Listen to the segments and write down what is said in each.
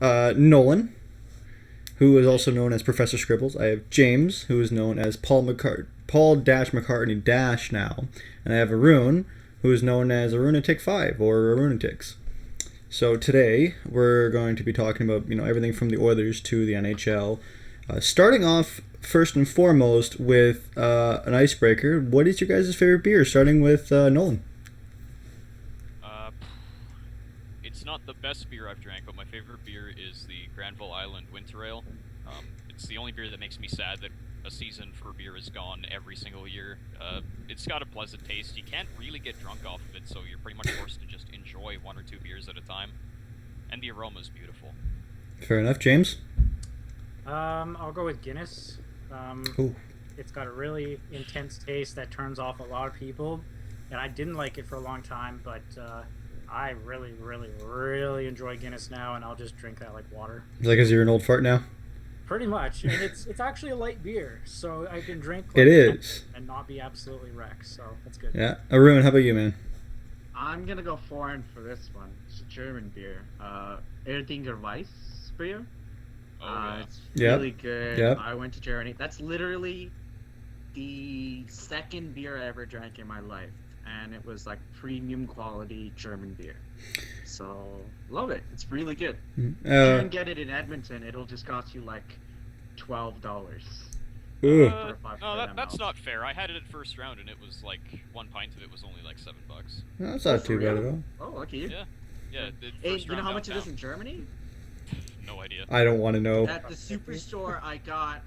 Nolan, who is also known as Professor Scribbles. I have James, who is known as Paul Dash McCartney Dash now, and I have Arun, who is known as Arunatic5 or Arunatics. So today we're going to be talking about everything from the Oilers to the NHL. Starting off first and foremost with an icebreaker. What is your guys' favorite beer? Starting with Nolan. Uh, it's not the best beer I've drank, but my favorite beer is the Granville Island Winter Ale. It's the only beer that makes me sad that a season for beer is gone every single year. It's got a pleasant taste. You can't really get drunk off of it, so you're pretty much forced to just enjoy one or two beers at a time. And the aroma is beautiful. Fair enough, James. I'll go with Guinness. Ooh. It's got a really intense taste that turns off a lot of people, and I didn't like it for a long time, but I really, really, really enjoy Guinness now, and I'll just drink that like water. Is that because you're an old fart now? Pretty much, and it's actually a light beer, so I can drink It is. and not be absolutely wrecked. So that's good. Yeah. Arun, how about you, man? I'm gonna go foreign for this one. It's a German beer. Erdinger Weiss beer. Oh, yeah. It's Yep. really good. Yep. I went to Germany. That's literally the second beer I ever drank in my life, and it was like premium quality German beer. So love it. It's really good. You can get it in Edmonton. It'll just cost you like $12. Ooh. No, that's not fair. I had it at first round, and it was like one pint of it was only like $7. No, that's not for too bad real? at all. Oh, lucky you. Yeah. The Hey, first you know round how much it is downtown. in Germany? No idea. I don't want to know. At the superstore, I got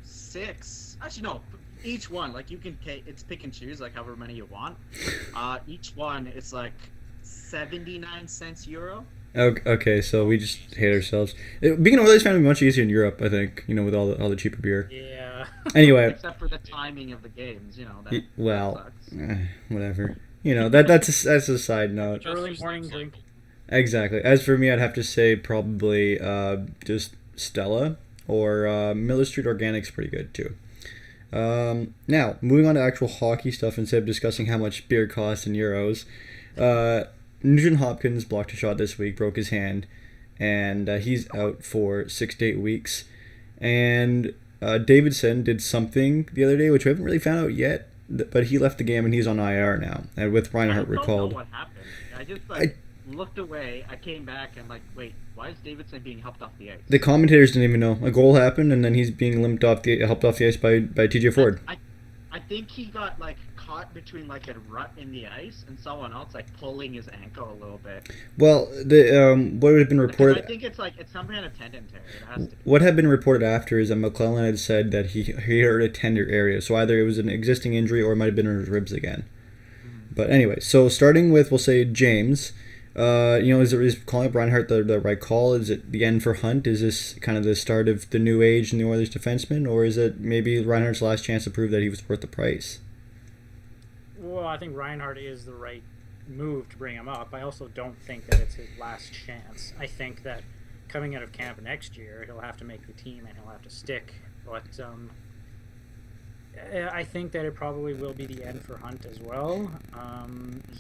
6. Actually, no. Each one, like you can take, it's pick and choose, like however many you want. Each one is like 79 cents euro. Okay, so we just hate ourselves. Being an Oilers fan would be much easier in Europe, I think. With all the cheaper beer. Yeah. Anyway, Except for the timing of the games, that well, sucks. whatever. That's a side note. Just Early use the morning example. drink. Exactly. As for me, I'd have to say probably just Stella or Miller Street Organic's pretty good too. Now, moving on to actual hockey stuff instead of discussing how much beer costs in euros. Nugent-Hopkins blocked a shot this week, broke his hand, and he's out for 6 to 8 weeks. And Davidson did something the other day, which we haven't really found out yet, but he left the game and he's on IR now, and with Reinhart I don't recalled. know what happened. I just looked away. I came back and wait, why is Davidson being helped off the ice? The commentators didn't even know. A goal happened, and then he's being helped off the ice by TJ Ford. I think he got caught between a rut in the ice and someone else pulling his ankle a little bit. Well, the what had been Because reported. I think it's some kind of tendon tear. It has to be. What had been reported after is that McClellan had said that he hurt a tender area, so either it was an existing injury or it might have been in his ribs again. But anyway, so starting with, we'll say James. Is calling up Reinhart the right call? Is it the end for Hunt? Is this kind of the start of the new age in the Oilers defenseman, or is it maybe Reinhardt's last chance to prove that he was worth the price? Well, I think Reinhart is the right move to bring him up. I also don't think that it's his last chance. I think that coming out of camp next year, he'll have to make the team and he'll have to stick. But I think that it probably will be the end for Hunt as well.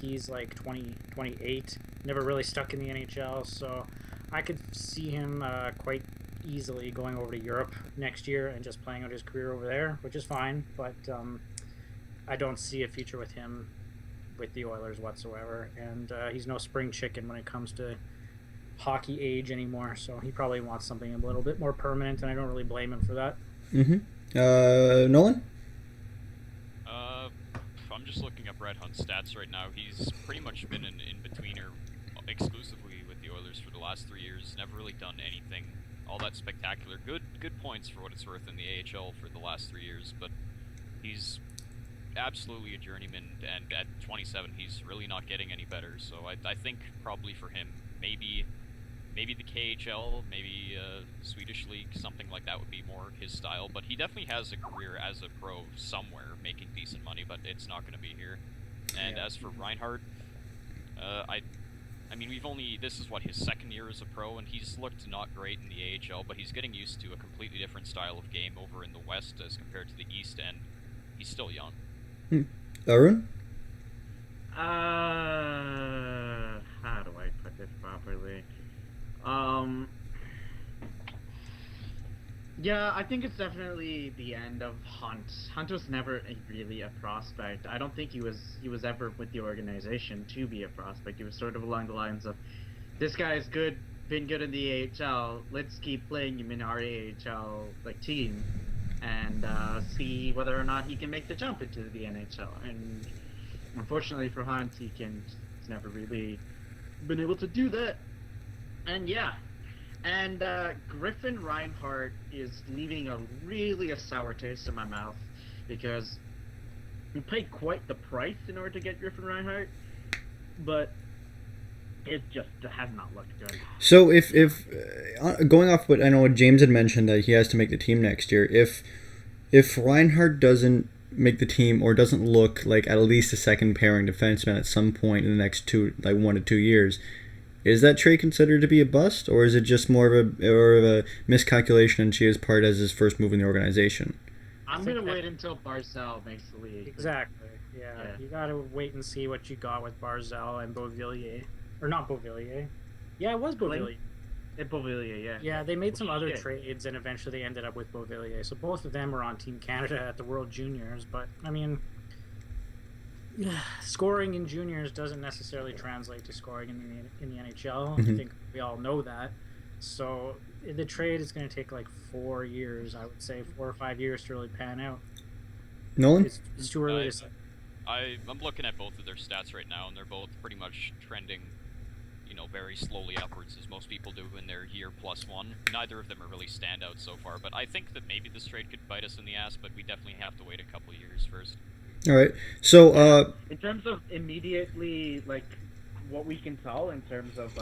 He's 28, never really stuck in the NHL, so I could see him quite easily going over to Europe next year and just playing out his career over there, which is fine. But I don't see a future with him with the Oilers whatsoever, and he's no spring chicken when it comes to hockey age anymore, so he probably wants something a little bit more permanent, and I don't really blame him for that. Nolan? I'm just looking up Red Hunt's stats right now. He's pretty much been an in-betweener exclusively with the Oilers for the last 3 years. Never really done anything all that spectacular. Good points for what it's worth in the AHL for the last 3 years, but he's absolutely a journeyman, and at 27, he's really not getting any better. So I think probably for him, maybe the KHL, maybe Swedish League, something like that would be more his style. But he definitely has a career as a pro somewhere, making decent money, but it's not going to be here. And as for Reinhart, I mean, this is his second year as a pro, and he's looked not great in the AHL, but he's getting used to a completely different style of game over in the West as compared to the East, and he's still young. Arun? How do I put this properly? Um, yeah, I think it's definitely the end of Hunt. Hunt was never really a prospect. I don't think he was ever with the organization to be a prospect. He was sort of along the lines of, this guy is good, been good in the AHL. Let's keep playing him in our AHL like team, and see whether or not he can make the jump into the NHL. And unfortunately for Hunt, he's never really been able to do that. And yeah, and Griffin Reinhart is leaving a sour taste in my mouth, because we paid quite the price in order to get Griffin Reinhart, but it just has not looked good. So if going off what I know, what James had mentioned, that he has to make the team next year. If Reinhart doesn't make the team, or doesn't look like at least a second pairing defenseman at some point in the next 1 to 2 years, is that trade considered to be a bust, or is it just more of a miscalculation on Chia's part as his first move in the organization? I'm gonna wait until Barzal makes the league. Exactly. Yeah. You gotta wait and see what you got with Barzal and Beauvillier, or not Beauvillier. Yeah, it was Beauvillier. Beauvillier, yeah. Yeah, they made some other trades, and eventually they ended up with Beauvillier. So both of them were on Team Canada at the World Juniors. But I mean, scoring in juniors doesn't necessarily translate to scoring in the NHL. Mm-hmm. I think we all know that. So the trade is going to take like 4 years, I would say 4 or 5 years to really pan out. Nolan? It's too early to say. I'm looking at both of their stats right now, and they're both pretty much trending, very slowly upwards, as most people do in their year +1. Neither of them are really standouts so far, but I think that maybe this trade could bite us in the ass, but we definitely have to wait a couple years first. All right. So, in terms of immediately, like, what we can tell in terms of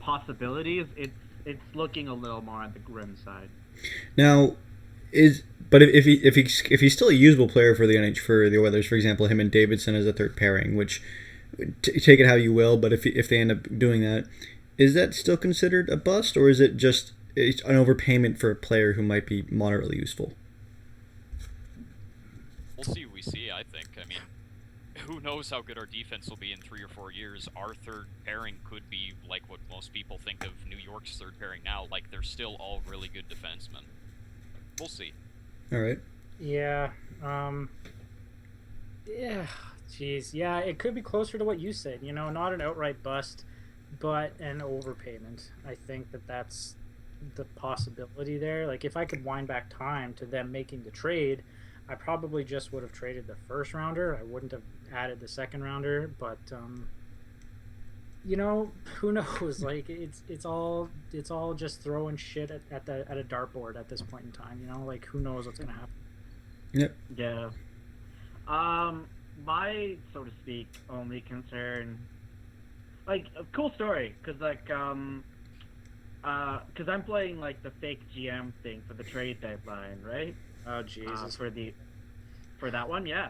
possibilities, it's looking a little more on the grim side. Now, if he's still a usable player for the Oilers, for example, him and Davidson as a third pairing, which take it how you will, but if they end up doing that, is that still considered a bust, or is it just an overpayment for a player who might be moderately useful? We'll see what we see, I think. I mean, who knows how good our defense will be in 3 or 4 years. Our third pairing could be like what most people think of New York's third pairing now. Like, they're still all really good defensemen. We'll see. All right. Yeah. Yeah. Jeez. Yeah, it could be closer to what you said. Not an outright bust, but an overpayment. I think that's the possibility there. Like, if I could wind back time to them making the trade, I probably just would have traded the first rounder. I wouldn't have added the second rounder, but who knows? Like, it's all just throwing shit at a dartboard at this point in time. Like, who knows what's gonna happen? Yep. Yeah. My, so to speak, only concern, like, a cool story, because I'm playing like the fake GM thing for the trade deadline, right? Oh Jesus! For that one, yeah.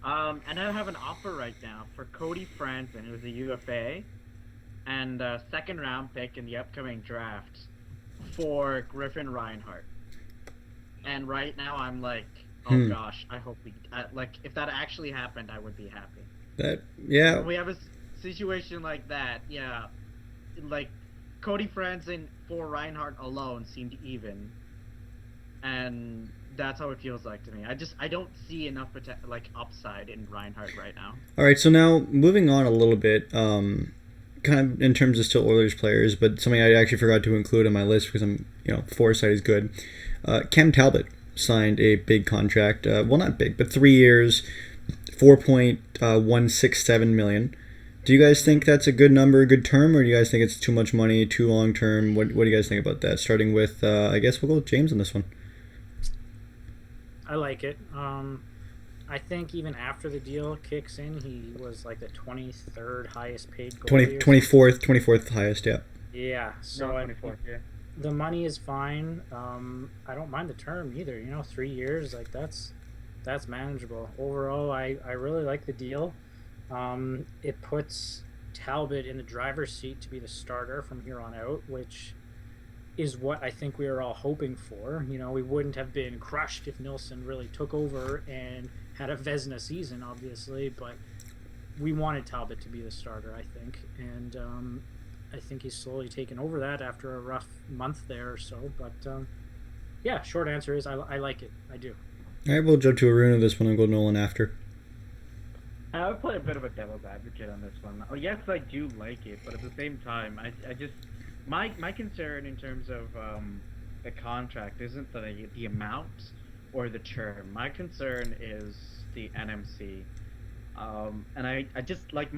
And I have an offer right now for Cody Franson, who's a UFA, and a second round pick in the upcoming draft for Griffin Reinhart. And right now I'm like, oh gosh, I hope if that actually happened, I would be happy. When we have a situation like that, yeah, like Cody Franson for Reinhart alone seemed even, and that's how it feels like to me. I don't see enough upside in Reinhart right now. All right, so now moving on a little bit, kind of in terms of still Oilers players, but something I actually forgot to include on my list because foresight is good. Cam Talbot signed a big contract. Well, not big, but 3 years, $4.167 million. Do you guys think that's a good number, a good term, or do you guys think it's too much money, too long term? What do you guys think about that? Starting with, I guess we'll go with James on this one. I like it. I think even after the deal kicks in, he was like the 23rd highest paid goalie. 24th highest, yeah. Yeah, so 24th, yeah. The money is fine. I don't mind the term either. 3 years, like that's manageable. Overall, I really like the deal. It puts Talbot in the driver's seat to be the starter from here on out, which is what I think we were all hoping for. We wouldn't have been crushed if Nilsson really took over and had a Vezina season, obviously, but we wanted Talbot to be the starter, I think. And I think he's slowly taken over that after a rough month there or so. But yeah, short answer is I like it. I do. All right, we'll jump to Arun of this one and go Nolan after. I would play a bit of a devil's advocate on this one. Oh, yes, I do like it, but at the same time, I just my concern in terms of the contract isn't the amount or the term. My concern is the NMC, and I just like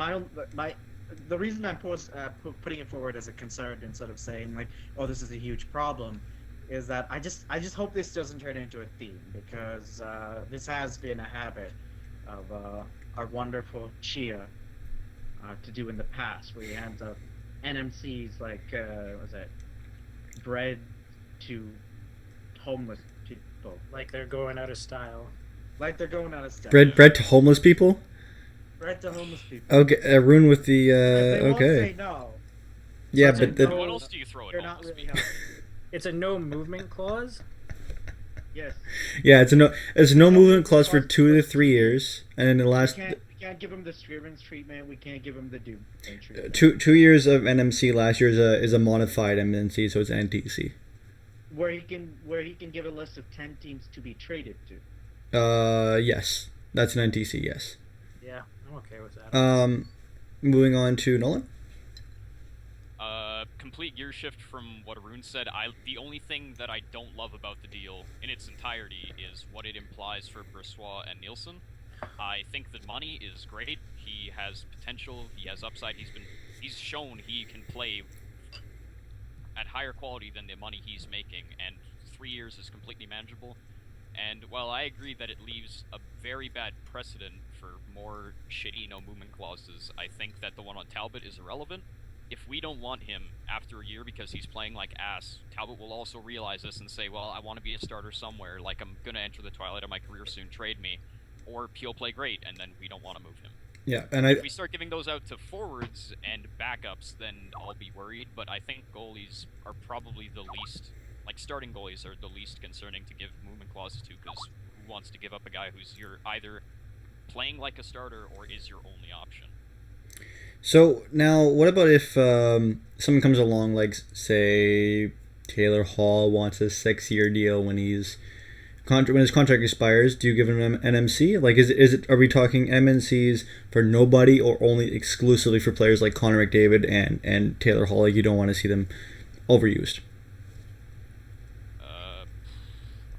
the reason I'm putting it forward as a concern instead of saying like, oh, this is a huge problem, is that I just hope this doesn't turn into a theme, because this has been a habit of our wonderful Chia to do in the past, where he had the NMCs like was it bread to homeless people, Like they're going out of style. Like they're going out of step. Bread to homeless people. Bread to homeless people. Okay, Arun with the They won't okay. say no. Yeah, But but they're the, What else do you throw at They're not homeless really people? helping. It's a no movement clause. yes, yeah, it's a no movement clause for 2 to 3 years, and in the last we can't give him the Scrivens treatment. We can't give him the Doom treatment. 2 years of NMC. Last year is a modified MNC, so it's NTC. Where he can give a list of 10 teams to be traded to. Yes, that's an NTC. Yes. Yeah, I'm okay with that. Moving on to Nolan. Complete gear shift from what Arun said. The only thing that I don't love about the deal in its entirety is what it implies for Brissois and Nielsen. I think the money is great. He has potential. He has upside. He's shown he can play at higher quality than the money he's making, and 3 years is completely manageable. And while I agree that it leaves a very bad precedent for more shitty no movement clauses, I think that the one on Talbot is irrelevant. If we don't want him after a year because he's playing like ass, Talbot will also realize this and say, well, I want to be a starter somewhere, like I'm going to enter the twilight of my career soon, trade me. Or he'll play great, and then we don't want to move him. Yeah, and If we start giving those out to forwards and backups, then I'll be worried, but I think goalies are probably the least, like starting goalies are the least concerning to give movement clauses to, because who wants to give up a guy who's you're either playing like a starter or is your only option? So now, what about if someone comes along, like say Taylor Hall wants a 6-year deal when his contract expires? Do you give him an NMC? Like, is it? Are we talking MNCs for nobody or only exclusively for players like Connor McDavid and Taylor Hall? Like, you don't want to see them overused.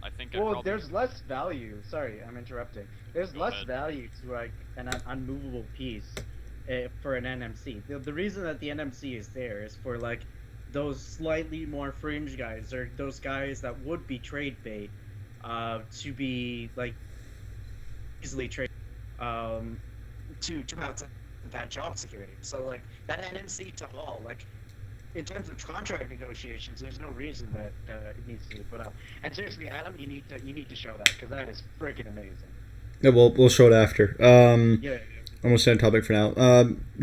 I think There's less value. Sorry, I'm interrupting. There's Go less ahead. value to like an unmovable piece for an NMC. The reason that the NMC is there is for like those slightly more fringe guys, or those guys that would be trade bait, to be like easily traded. to have that job security. So like that NNC to Hall, like in terms of contract negotiations, there's no reason that it needs to be put up. And seriously, Adam, you need to show that, because that is freaking amazing. Yeah, we'll show it after. Yeah. Almost on topic for now.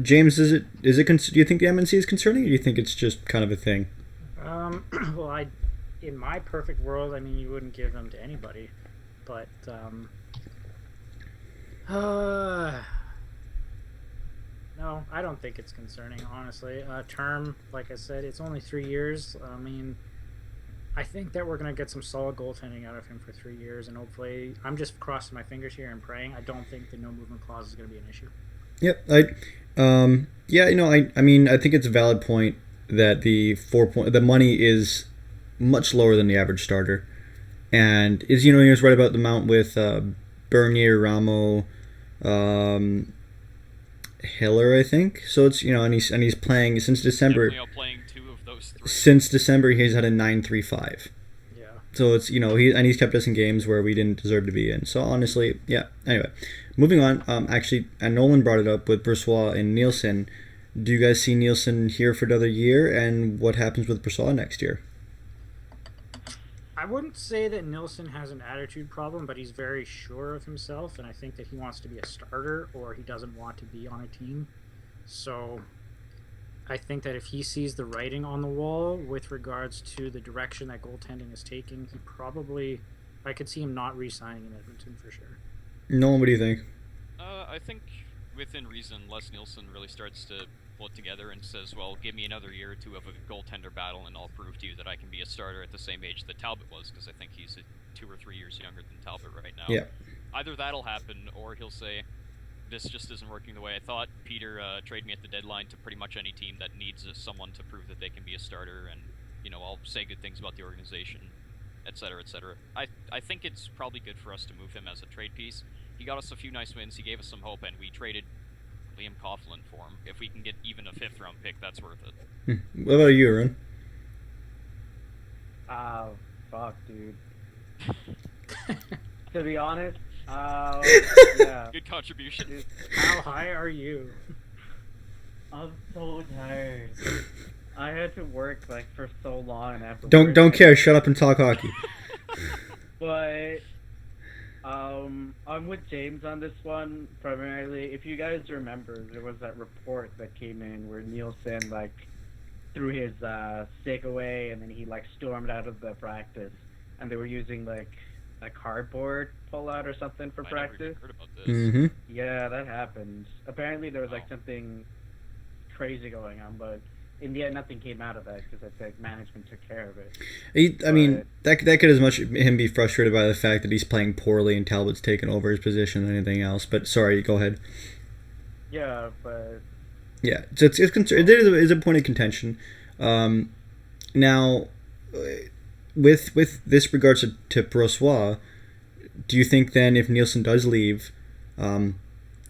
James, do you think the MNC is concerning, or do you think it's just kind of a thing? Well, in my perfect world, I mean, you wouldn't give them to anybody, but no, I don't think it's concerning, honestly. Term, like I said, it's only 3 years. I mean, I think that we're going to get some solid goaltending out of him for 3 years, and hopefully, I'm just crossing my fingers here and praying. I don't think the no movement clause is going to be an issue. Yep. I mean, I think it's a valid point that the money is much lower than the average starter, and he was right about the amount with Bernier, Ramo, Hiller, I think. So it's and he's playing since December. Definitely playing 2 of those 3. Since December, he's had a 9.35. Yeah. So it's he's kept us in games where we didn't deserve to be in. So honestly, yeah. Anyway, moving on. Actually, and Nolan brought it up with Brissois and Nielsen. Do you guys see Nielsen here for another year, and what happens with Brissois next year? I wouldn't say that Nilsson has an attitude problem, but he's very sure of himself, and I think that he wants to be a starter, or he doesn't want to be on a team. So I think that if he sees the writing on the wall with regards to the direction that goaltending is taking, I could see him not re-signing in Edmonton for sure. Nolan, what do you think? I think within reason, Les Nielsen really starts to pull it together and says, well, give me another year or two of a goaltender battle and I'll prove to you that I can be a starter at the same age that Talbot was, because I think he's 2 or 3 years younger than Talbot right now. Yeah. Either that'll happen, or he'll say, this just isn't working the way I thought. Peter, trade me at the deadline to pretty much any team that needs someone to prove that they can be a starter, and, I'll say good things about the organization, etc., etc. I think it's probably good for us to move him as a trade piece. He got us a few nice wins, he gave us some hope, and we traded Liam Coughlin for him. If we can get even a 5th-round pick, that's worth it. What about you, Arun? Fuck, dude. To be honest, yeah. Good contribution. How high are you? I'm so tired. I had to work for so long and after. Don't care. Shut up and talk hockey. But I'm with James on this one primarily. If you guys remember, there was that report that came in where Nielsen threw his stick away and then he stormed out of the practice, and they were using a cardboard pullout or something for practice. I never heard about this. Mm-hmm. Yeah, that happened. Apparently there was something crazy going on, but in the end nothing came out of that because I think management took care of it. I mean, that could as much him be frustrated by the fact that he's playing poorly and Talbot's taken over his position than anything else. But sorry, go ahead. Yeah, but yeah, it is a point of contention. Now, with this regards to Brossoit, do you think then if Nielsen does leave,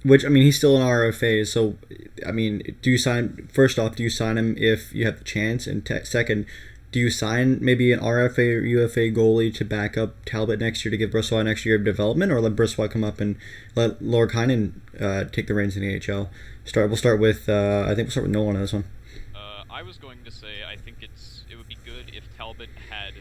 which, I mean, he's still an RFA, so, I mean, do you sign him if you have the chance? And second, do you sign maybe an RFA or UFA goalie to back up Talbot next year to give Brossoit an extra year of development, or let Brossoit come up and let Lorikainen take the reins in the AHL? We'll start with Nolan on this one. I was going to say, I think it would be good if Talbot had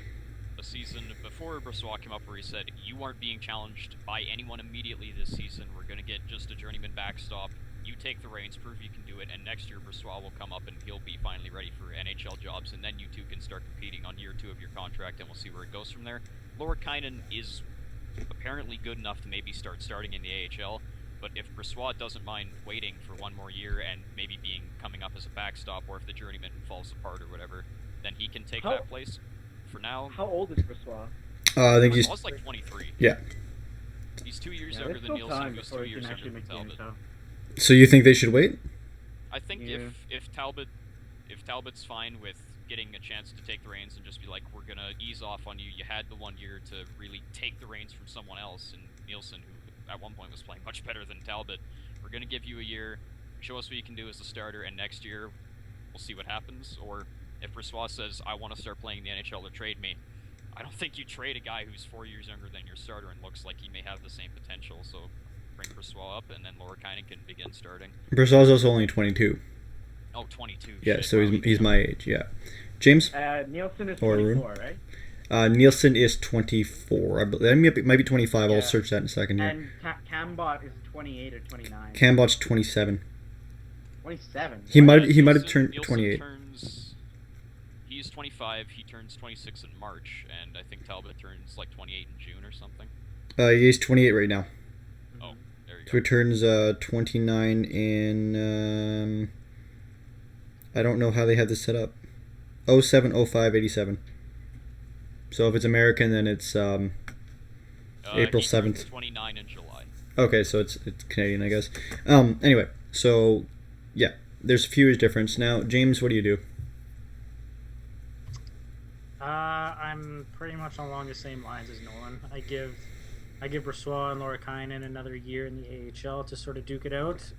a season before Brossoit came up where he said, you aren't being challenged by anyone immediately this season, we're going to get just a journeyman backstop, you take the reins, prove you can do it, and next year Brossoit will come up and he'll be finally ready for NHL jobs, and then you two can start competing on year 2 of your contract, and we'll see where it goes from there. Lorikainen is apparently good enough to maybe start starting in the AHL, but if Brossoit doesn't mind waiting for one more year and maybe coming up as a backstop, or if the journeyman falls apart or whatever, then he can take that place. For now, how old is Brossoit? I think he's 23. Yeah. He's 2 years younger than Nielsen, who's 2 years younger than Talbot. So you think they should wait? I think if Talbot's fine with getting a chance to take the reins and just be like, we're gonna ease off on you. You had the 1 year to really take the reins from someone else, and Nielsen, who at one point was playing much better than Talbot, we're gonna give you a year, show us what you can do as a starter, and next year we'll see what happens. Or if Brossoit says, I want to start playing in the NHL or trade me, I don't think you trade a guy who's 4 years younger than your starter and looks like he may have the same potential. So bring Brossoit up, and then Lorikainen can begin starting. Brossoit's also only 22. Oh, 22. Yeah, so he's my age, yeah. James? Nielsen is 24, right? Nielsen is 24. I believe. It might be 25. Yeah. I'll search that in a second here. And Cambot is 28 or 29. Cambot's 27. 27? He might have turned 28. He's 25. He turns 26 in March, and I think Talbot turns 28 in June or something. He's 28 right now. Oh, there you go. So he turns 29 in... I don't know how they have this set up. 07, 05, 87. So if it's American, then it's April 7th. 29 in July. Okay, so it's Canadian, I guess. Anyway, so yeah, there's a few years difference. Now, James, what do you do? I'm pretty much along the same lines as Nolan. I give Brossoit and Lorikainen another year in the AHL to sort of duke it out.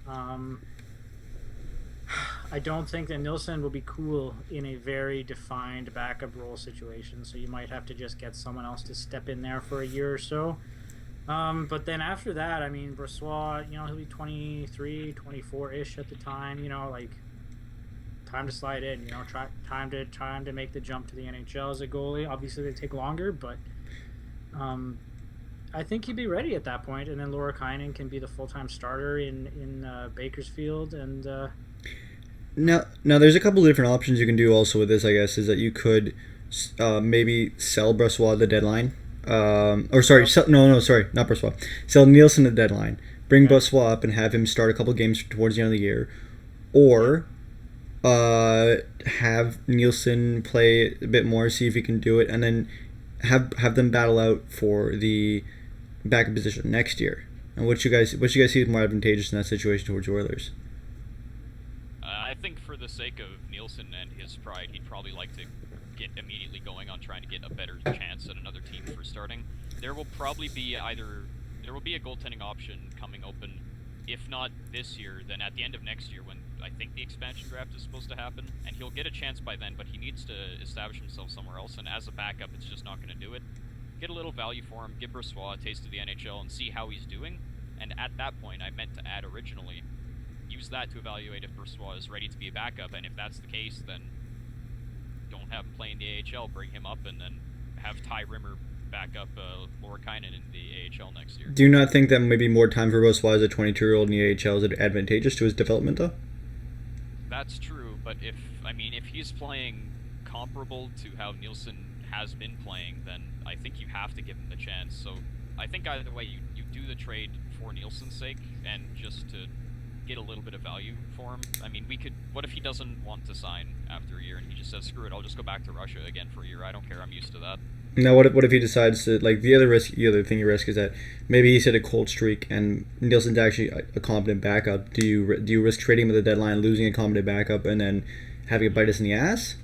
I don't think that Nielsen will be cool in a very defined backup role situation, so you might have to just get someone else to step in there for a year or so. But then after that, I mean, Brossoit, he'll be 23, 24-ish at the time, time to slide in, time to make the jump to the NHL as a goalie. Obviously, they take longer, but I think he'd be ready at that point, and then Lorikainen can be the full-time starter in Bakersfield, and... Now, there's a couple of different options you can do also with this, I guess, is that you could maybe sell Brossoit at the deadline. Not Brossoit. Sell Nielsen at the deadline. Bring Brossoit up and have him start a couple games towards the end of the year. Or have Nielsen play a bit more, see if he can do it, and then have them battle out for the backup position next year. And what you guys see is more advantageous in that situation towards Oilers? I think for the sake of Nielsen and his pride, he'd probably like to get immediately going on trying to get a better chance at another team for starting. There will probably be a goaltending option coming open, if not this year, then at the end of next year when I think the expansion draft is supposed to happen, and he'll get a chance by then, but he needs to establish himself somewhere else, and as a backup, it's just not going to do it. Get a little value for him, give Brossoit a taste of the NHL, and see how he's doing, and at that point, I meant to add originally, use that to evaluate if Brossoit is ready to be a backup, and if that's the case, then don't have him play in the AHL, bring him up, and then have Ty Rimmer back up Lorakainen in the AHL next year. Do you not think that maybe more time for Brossoit as a 22-year-old in the AHL is advantageous to his development, though? That's true, but if he's playing comparable to how Nielsen has been playing, then I think you have to give him the chance. So I think either way, you do the trade for Nielsen's sake and just to get a little bit of value for him. I mean, what if he doesn't want to sign after a year and he just says, screw it, I'll just go back to Russia again for a year. I don't care, I'm used to that. Now, what if he decides to, like, the other thing you risk is that maybe he's hit a cold streak and Nielsen's actually a competent backup. Do you risk trading him at the deadline, losing a competent backup, and then having it bite us in the ass?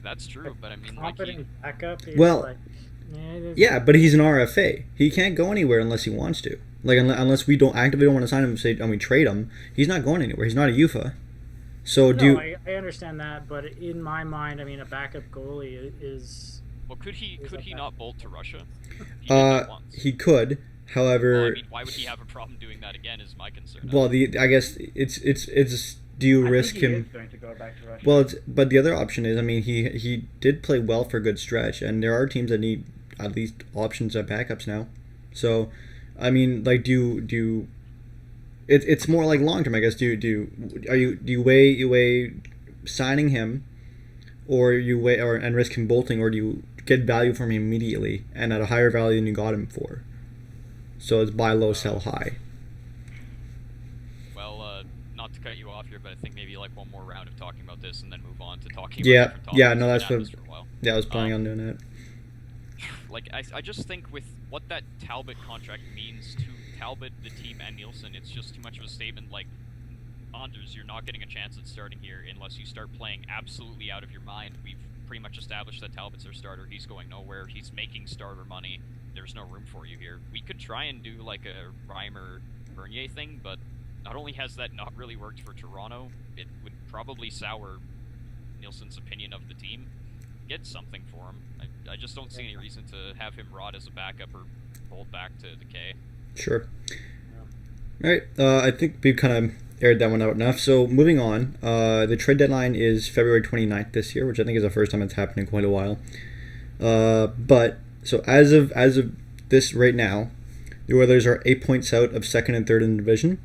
That's true, but I mean, competent backup. Well, yeah, but he's an RFA. He can't go anywhere unless he wants to. Like, unless we don't actively want to sign him, trade him, he's not going anywhere. He's not a UFA. So I understand that, but in my mind, I mean, a backup goalie is. Well, could he not bolt to Russia? He could. However, well, I mean, why would he have a problem doing that again? Is my concern. Well, I guess it's. Do you risk him? Is going to go back to Russia. Well, but the other option is, I mean, he did play well for a good stretch, and there are teams that need at least options at backups now. So, I mean, like, do you? It's more like long term, I guess. Do you weigh signing him, or and risk him bolting, or do you get value from him immediately and at a higher value than you got him for? So it's buy low, sell high. Well, not to cut you off here, but I think maybe like one more round of talking about this and then move on to talking. Yeah, about different topics. yeah, no, that's what. For a while. Yeah, I was planning on doing that. Like, I just think with what that Talbot contract means to Talbot, the team, and Nielsen, it's just too much of a statement. Like, Anders, you're not getting a chance at starting here unless you start playing absolutely out of your mind. We've pretty much established that Talbot's our starter. He's going nowhere. He's making starter money. There's no room for you here. We could try and do like a Reimer-Bernier thing, but not only has that not really worked for Toronto, it would probably sour Nielsen's opinion of the team. Get something for him. I just don't see any reason to have him rot as a backup or bolt back to the K. Sure. All right. I think we've kind of aired that one out enough. So moving on, the trade deadline is February 29th this year, which I think is the first time it's happened in quite a while. But so as of this right now, the Oilers are 8 points out of second and third in the division.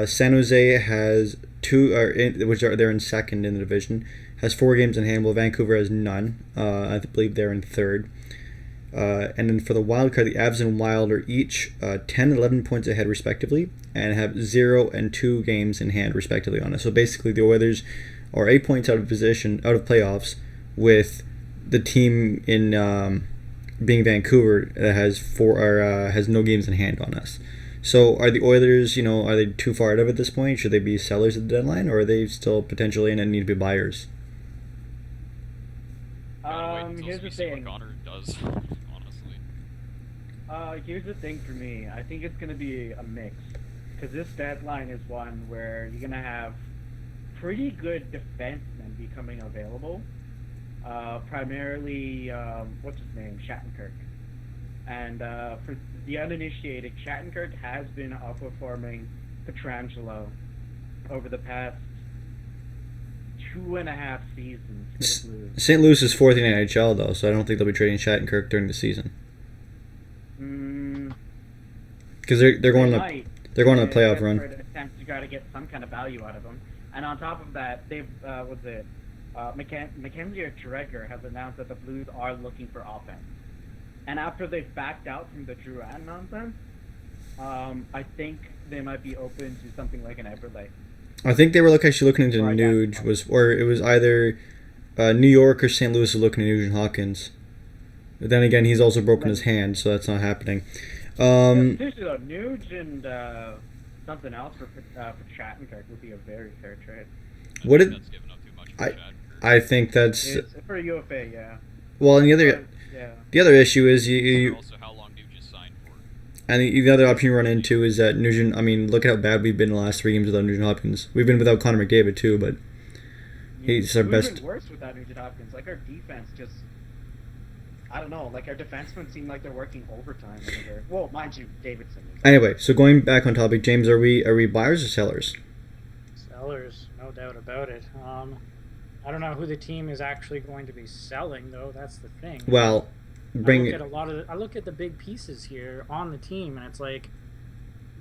San Jose has they're in second in the division, has 4 games in hand, while Vancouver has none. I believe they're in third. And then for the wild card, the Avs and Wild are each 10 and 11 points ahead respectively, and have 0 and 2 games in hand respectively on it. So basically, the Oilers are 8 points out of playoffs, with the team in being Vancouver that has no games in hand on us. So are the Oilers, are they too far out of it at this point? Should they be sellers at the deadline, or are they still potentially in and need to be buyers? Here's the thing. What Connor does, honestly. Here's the thing for me. I think it's going to be a mix. Because this deadline is one where you're going to have pretty good defensemen becoming available. Primarily, what's his name? Shattenkirk. And for the uninitiated, Shattenkirk has been outperforming Pietrangelo over the past 2.5 seasons for the Blues. St. Louis is 4th in the NHL, though, so I don't think they'll be trading Shattenkirk during the season. Because they're going to a playoff run. You got to get some kind of value out of them. And on top of that, they've Mackenzie or Treger has announced that the Blues are looking for offense. And after they've backed out from the Drouin nonsense, I think they might be open to something like an Everlay. I think they were actually looking into Or Nuge, or it was either New York or St. Louis was looking at Nugent-Hopkins. But then again, he's also broken his hand, so that's not happening. Seriously though, Nuge and something else for Shattenkirk would be a very fair trade. What I think did that's giving up too much for Chad. I think that's It's for UFA, yeah. well, and Yeah. the other issue is you Also, how long Nuge is signed for? and the other option you run into is that Nugent. I mean, look at how bad we've been in the last 3 games without Nugent-Hopkins. We've been without Connor McDavid too, but he's our We've best. been worse without Nugent-Hopkins. Like our defense just, I don't know. Like our defensemen seem like they're working overtime over there. Well, mind you, Davidson. Anyway, so going back on topic, James, are we buyers or sellers? Sellers, no doubt about it. I don't know who the team is actually going to be selling, though. That's the thing. Well, bring I look at the big pieces here on the team, and it's like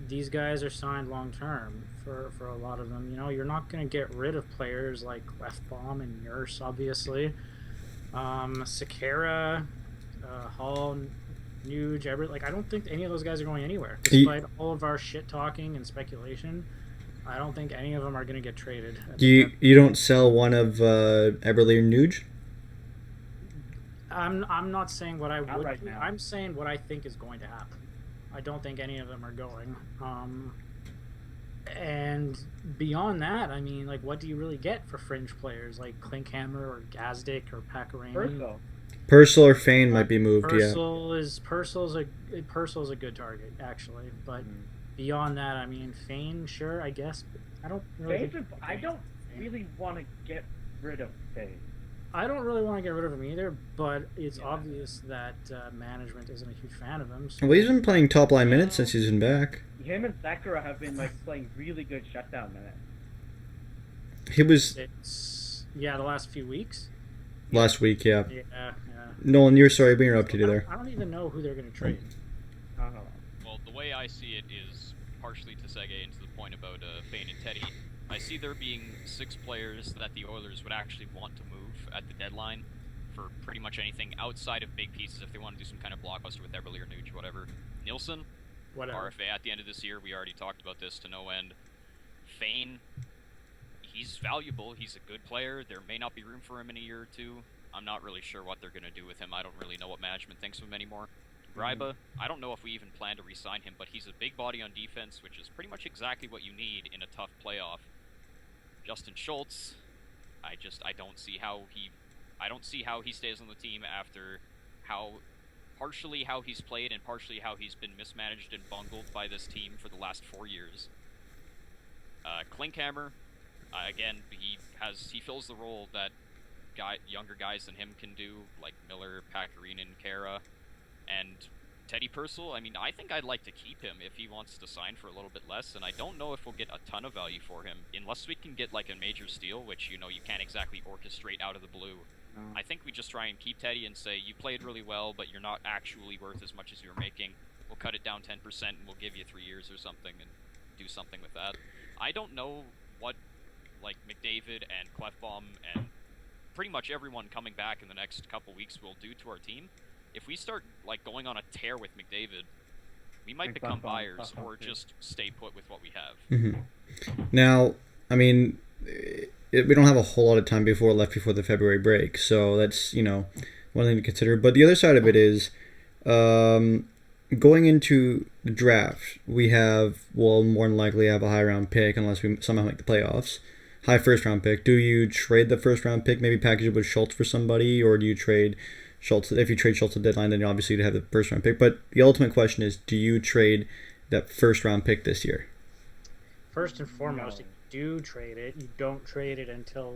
these guys are signed long term for a lot of them. You know, you're not going to get rid of players like Clefbaum and Nurse, obviously. Sekera, Hall, Nuge, Everett. Like, I don't think any of those guys are going anywhere, despite all of our shit talking and speculation. I don't think any of them are going to get traded. you don't sell one of Eberle or Nuge? I'm not saying what I Not would. right now. I'm saying what I think is going to happen. I don't think any of them are going. And beyond that, I mean, like, what do you really get for fringe players like Klinkhammer or Gazdic or Pakarani? Purcell or Fayne might be moved. Purcell's a good target actually, but beyond that, I mean, Fayne, sure, I guess. But I don't really. I don't really want to get rid of Fayne. I don't really want to get rid of him either, but it's obvious that management isn't a huge fan of him. So. Well, he's been playing top line minutes since he's been back. Him and Sakura have been like playing really good shutdown minutes. He was the last few weeks. last week, yeah. Yeah. Nolan, you're sorry, we interrupted you there. I don't even know who they're going to trade. Well, the way I see it is partially to segue into the point about Fayne and Teddy. I see there being 6 players that the Oilers would actually want to move at the deadline for pretty much anything outside of big pieces if they want to do some kind of blockbuster with Eberle or Nuge, whatever. Nielsen, Whatever. RFA at the end of this year, we already talked about this to no end. Fayne, he's valuable, he's a good player, there may not be room for him in a year or two. I'm not really sure what they're going to do with him, I don't really know what management thinks of him anymore. Gryba, I don't know if we even plan to re-sign him, but he's a big body on defense, which is pretty much exactly what you need in a tough playoff. Justin Schultz, I don't see how he stays on the team after partially how he's played and partially how he's been mismanaged and bungled by this team for the last 4 years. Klinkhammer, again, he fills the role that younger guys than him can do, like Miller, Pakarinen, Kara, and Teddy Purcell. I mean, I think I'd like to keep him if he wants to sign for a little bit less, and I don't know if we'll get a ton of value for him, unless we can get like a major steal, which, you can't exactly orchestrate out of the blue. I think we just try and keep Teddy and say, you played really well, but you're not actually worth as much as you were making. We'll cut it down 10% and we'll give you 3 years or something and do something with that. I don't know what, like, McDavid and Clefbaum and pretty much everyone coming back in the next couple weeks will do to our team. If we start, like, going on a tear with McDavid, we might become buyers or just stay put with what we have. Now, I mean, we don't have a whole lot of time left before the February break, so that's, one thing to consider. But the other side of it is, going into the draft, we'll more than likely have a high round pick unless we somehow make the playoffs. High first round pick. Do you trade the first round pick, maybe package it with Schultz for somebody, or do you trade Schultz? If you trade Schultz at deadline, then obviously you'd have the first round pick. But the ultimate question is, do you trade that first round pick this year? First and foremost, if you do trade it, you don't trade it until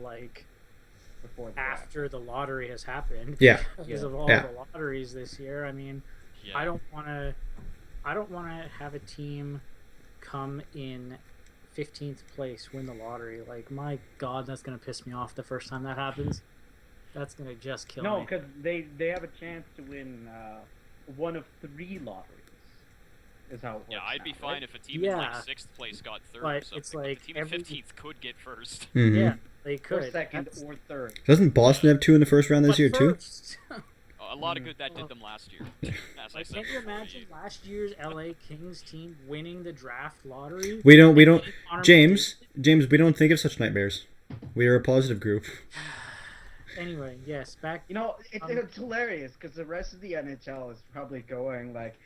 Before after the lottery has happened. Yeah. Because of all the lotteries this year. I mean, Yeah. I don't want to have a team come in 15th place, win the lottery. Like, my God, that's gonna piss me off the first time that happens. That's gonna just kill me. No, because they have a chance to win one of 3 lotteries. Is how it works. Yeah, I'd be now, fine right? if a team in like 6th place got 3rd But or something. it's like a team in 15th could get 1st. Mm-hmm. Yeah, they Or could. 2nd or 3rd. Doesn't Boston have 2 in the first round this year too? First, lot of good that did them last year. As I Like, said can you before, imagine last year's LA Kings team winning the draft lottery? We don't. Connor James, we don't think of such nightmares. We are a positive group. Anyway, yes, back. You know, it's hilarious because the rest of the NHL is probably going like,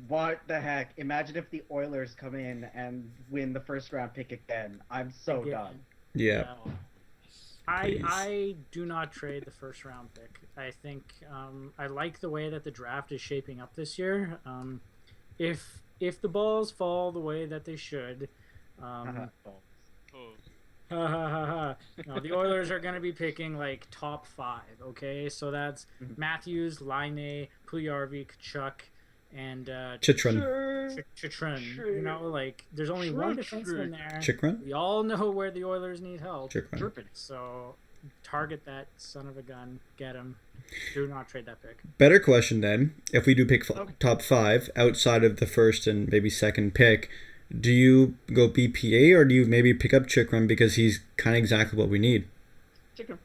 what the heck? Imagine if the Oilers come in and win the first round pick again. I'm so Again. done. Yeah. No. I do not trade the first round pick. I think I like the way that the draft is shaping up this year. If the balls fall the way that they should, no, the Oilers are going to be picking like top 5. Okay, so that's Matthews, Laine, Puljujarvi, Kachuk, and Chychrun. Chychrun. You know, like there's only one defenseman there. Chychrun? We all know where the Oilers need help. Chychrun. So target that son of a gun. Get him. Do not trade that pick. Better question then. If we do pick top 5 outside of the first and maybe second pick, do you go BPA or do you maybe pick up Chychrun because he's kind of exactly what we need? Chychrun.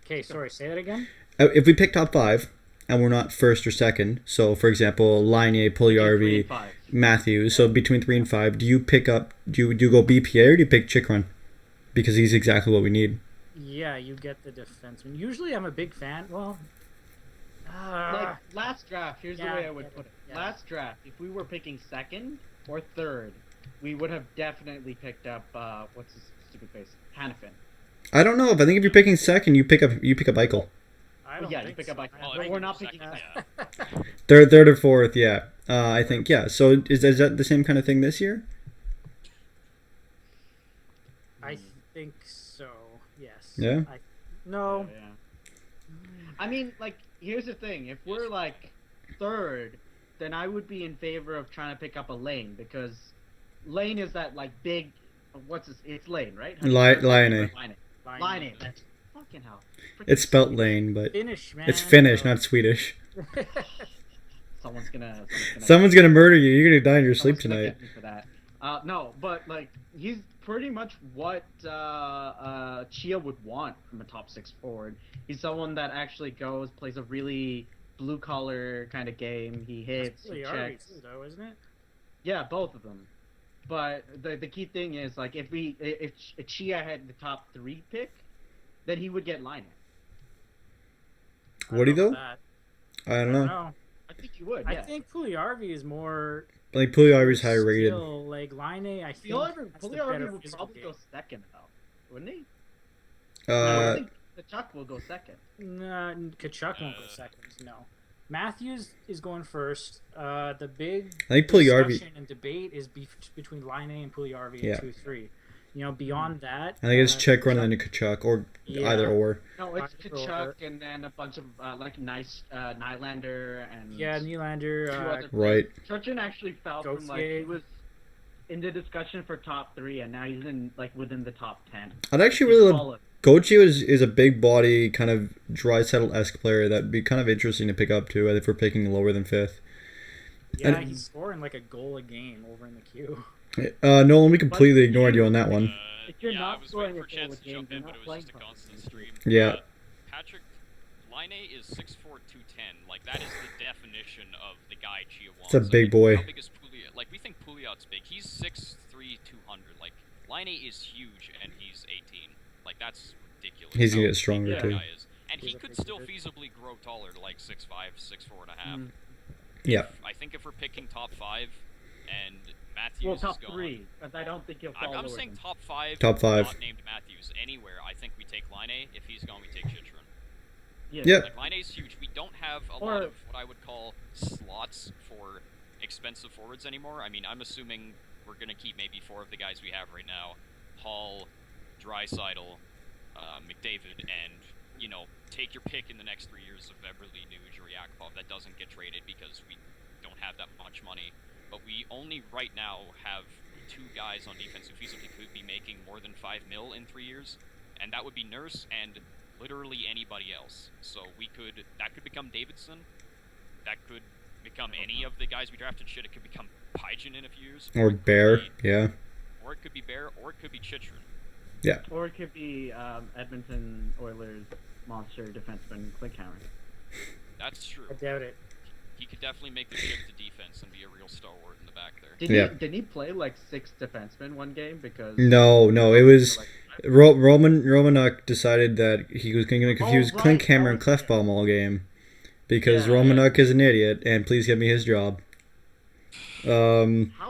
Okay, sorry. Say that again. If we pick top 5 and we're not first or second, so for example, Laine, Puljujarvi, Matthews, so between 3 and 5, do you pick up? Do you go BPA or do you pick Chychrun because he's exactly what we need? Yeah, you get the defenseman. Usually, I'm a big fan. Well, Like last draft, here's the Yeah, way I would put it. yeah. Last draft, if we were picking second or third, we would have definitely picked up what's his stupid face, Hannafin. I don't know. I think if you're picking second, you pick up Eichel. I don't Yeah, you think pick so. up like, Well, I but think we're for not second, picking yeah. Third or fourth, yeah. I think, yeah. So is that the same kind of thing this year? I think so. Yes. Yeah? No. Yeah. I mean, like, here's the thing. If we're, like, third, then I would be in favor of trying to pick up a Lane, because Lane is that, like, big... It's Lane, right? Laine. Line. That's fucking hell. It's spelt Lane, but Finnish, man. it's Finnish, not Swedish. Someone's gonna Murder you. You're gonna die in your sleep someone's gonna tonight. get me for that. No, but, like, he's pretty much what Chia would want from a top 6 forward. He's someone that actually plays a really blue-collar kind of game. He hits, he checks. Too, though, isn't it? Yeah, both of them. But the key thing is, like, if Chia had the top 3 pick, then he would get Line. Would he though? That. I don't know. I think he would. I Yeah. think Puljujarvi is more. Like Puljujarvi's higher rated. Still, like Laine, I think. Puljujarvi would probably go second, though, wouldn't he? I Uh, think Kachuk will go second. Nah, Kachuk won't go second. No. Matthews is going first. The big I think Puljujarvi. discussion and debate is between Laine and Puljujarvi Yeah. in 2-3. You know, beyond that, I think it's Chychrun and then Kachuk, or Yeah. either or. No, it's Either Kachuk and then a bunch of like nice Nylander and yeah, Nylander. two other Right. Churchin actually fell from like Gauthier. he was in the discussion for top 3, and now he's in like within the top 10. I'd actually He's really love. solid. Gochi is a big body, kind of dry settle-esque player that'd be kind of interesting to pick up too if we're picking lower than 5th. Yeah, and- he's scoring like a goal a game over in the queue. Nolan, we completely ignored you on that one. If you're Yeah, not I was scoring waiting for a a goal chance a to game, jump you're in, but not it was playing just a for constant stream. Yeah. Patrick Laine is 6'4", 210. Like, that is the definition of the guy Chia wants. It's a big boy. How big is Pouliot? Like, we think Pouliot's big. He's 6'3", 200. Like, Laine is huge, and he's 18. Like, that's ridiculous. He's gonna how get stronger, big that too. guy is. And He's he a could big still dude. feasibly grow taller to, like, 6'5", 6'4 and a half. Yeah. I think if we're picking top 5, and Matthews Well, is top gone... 3, but I don't think he'll fall I'm lower saying than- top 5. Top 5. Not named Matthews anywhere. I think we take Laine. If he's gone, we take Chychrun. Yeah. Like, Laine's huge. We don't have a lot of what I would call slots for expensive forwards anymore. I mean, I'm assuming we're going to keep maybe 4 of the guys we have right now. Hall, Draisaitl, McDavid, and, you know, take your pick in the next 3 years of Everly, Nuge, or Yakupov. That doesn't get traded because we don't have that much money. But we only right now have 2 guys on defense who feasibly could be making more than $5 million in 3 years, and that would be Nurse and literally anybody else. So that could become Davidson. That could become any of the guys we drafted. Shit, it could become Pyjin in a few years. Or it could Bear. be- Yeah. Or it could be Bear, or it could be Chychrun. Or it could be Edmonton Oilers monster defenseman Klinkhammer. That's true. I doubt it. He could definitely make the shift to defense and be a real stalwart in the back there. Did he play like 6 defensemen one game? Because No, it was Romanuk decided that he was going to confuse right, Klinkhammer and that was it. Clefbaum all game because Yeah, Romanuk is an idiot, and please give me his job. How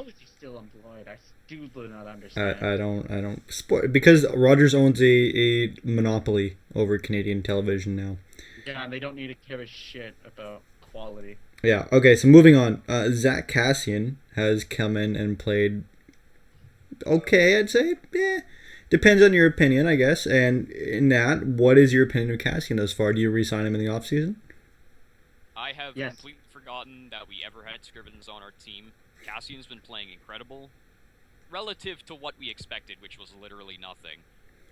is he still employed? I still do not understand. I don't because Rogers owns a monopoly over Canadian television now. Yeah, and they don't need to give a shit about quality. Yeah. Okay. So moving on. Zach Cassian has come in and played. Okay, I'd say. Depends on your opinion, I guess. And in that, what is your opinion of Cassian thus far? Do you re-sign him in the offseason? I have Yes. completely forgotten that we ever had Scrivens on our team. Cassian's been playing incredible, relative to what we expected, which was literally nothing.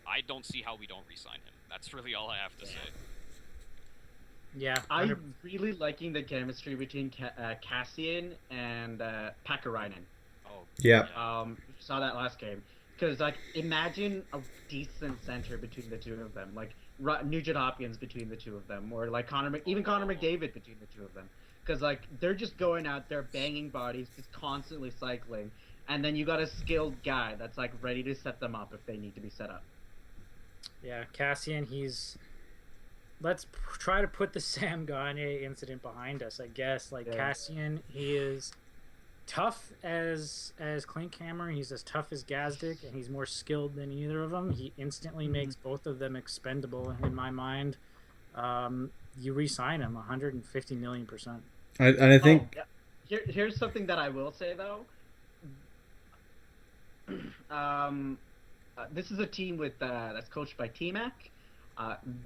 I don't see how we don't re-sign him. That's really all I have to say. Yeah. I'm really liking the chemistry between Cassian and Pakarainen. Oh, Yeah. Saw that last game. Because, like, imagine a decent center between the two of them. Like, Nugent-Hopkins between the two of them. Or, like, Connor McDavid between the two of them. Because, like, they're just going out there banging bodies, just constantly cycling. And then you got a skilled guy that's, like, ready to set them up if they need to be set up. Yeah, Cassian, let's try to put the Sam Gagner incident behind us, I guess. Like, Yeah. Cassian, he is tough as Klinkhammer. He's as tough as Gazdic, and he's more skilled than either of them. He instantly makes both of them expendable in my mind. You re-sign him 150 million%. I think. Oh, yeah. Here's something that I will say, though. This is a team with that's coached by T-Mac.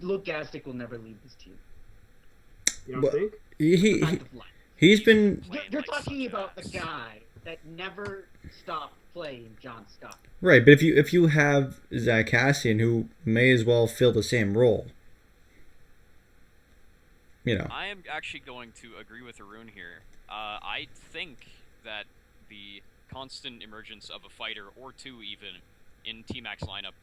Luke Gazdic will never leave this team. You don't Well, think? He's been You're talking about the guy that never stopped playing John Scott. right, but if you have Zach Cassian, who may as well fill the same role, you know. I am actually going to agree with Arun here. I think that the constant emergence of a fighter, or two even, in T-Mac's lineup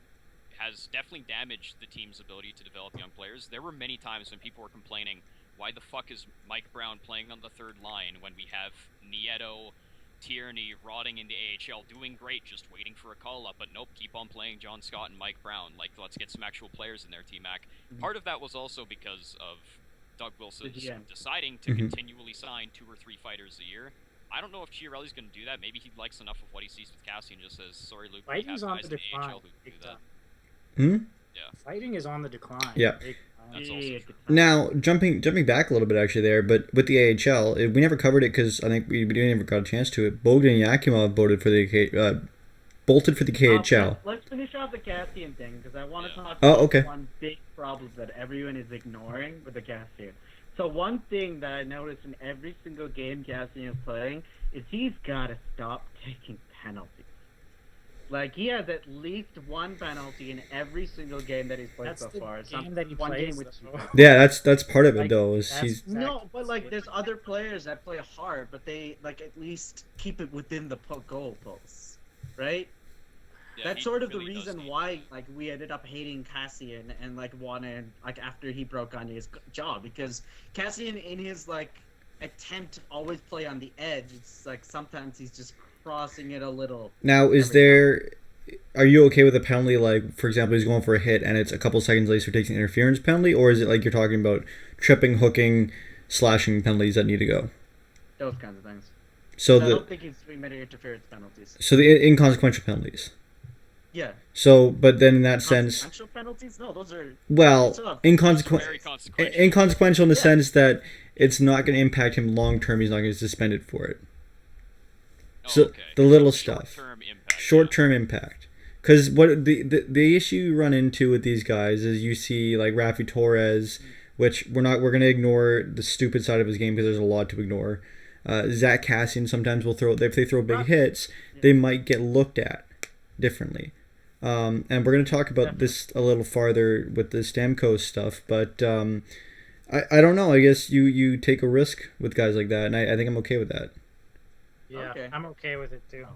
has definitely damaged the team's ability to develop young players. There were many times when people were complaining, why the fuck is Mike Brown playing on the third line when we have Nieto, Tierney rotting in the AHL, doing great, just waiting for a call-up, but nope, keep on playing John Scott and Mike Brown. Like, let's get some actual players in there, T-Mac. Part of that was also because of Doug Wilson deciding to continually sign 2 or 3 fighters a year. I don't know if Chiarelli's going to do that. Maybe he likes enough of what he sees with Cassian and just says, sorry, Luke, we have Fighting's on guys the in the decline. AHL who can do that. Fighting is on the decline. Yeah. That's also true. Now, jumping back a little bit actually there, but with the AHL, we never covered it because I think we never got a chance to it. Bogdan Yakimov bolted for the KHL. Let's finish off the Cassian thing because I want to talk Oh, about okay. one big problem that everyone is ignoring with the Cassian. So one thing that I noticed in every single game Cassian is playing is he's got to stop taking penalties. Like, he has at least one penalty in every single game that he's played That's so the far. game that he one plays, game with though. Yeah, that's part of it Like, though. Is that's- he's No, but like there's other players that play hard, but they like at least keep it within the goal posts, right? Yeah, That's he sort of the really does reason need- why like we ended up hating Cassian and like wanted like after he broke on his job because Cassian in his like attempt to always play on the edge, it's like sometimes he's just crossing it a little. now is every there. Are you okay with a penalty like, for example, he's going for a hit and it's a couple seconds later takes an interference penalty, or is it like you're talking about tripping, hooking, slashing penalties that need to go? Those kinds of things. So I the don't think he's 3-minute interference penalties. inconsequential penalties. Yeah. So, but then in that sense, Consequential penalties? No, those are well, Those are Very inconsequential. consequential. Inconsequential in the Yeah. sense that it's not going to impact him long term. He's not going to get suspended for it. Oh, So okay. the little stuff, Short-term impact. short term impact. Because what the issue you run into with these guys is you see like Rafi Torres, which we're going to ignore the stupid side of his game because there's a lot to ignore. Zach Cassian sometimes will if they throw big hits, they might get looked at differently. And we're going to talk about this a little farther with the Stamkos stuff, but I don't know. I guess you take a risk with guys like that, and I think I'm okay with that. Yeah, Okay. I'm okay with it too.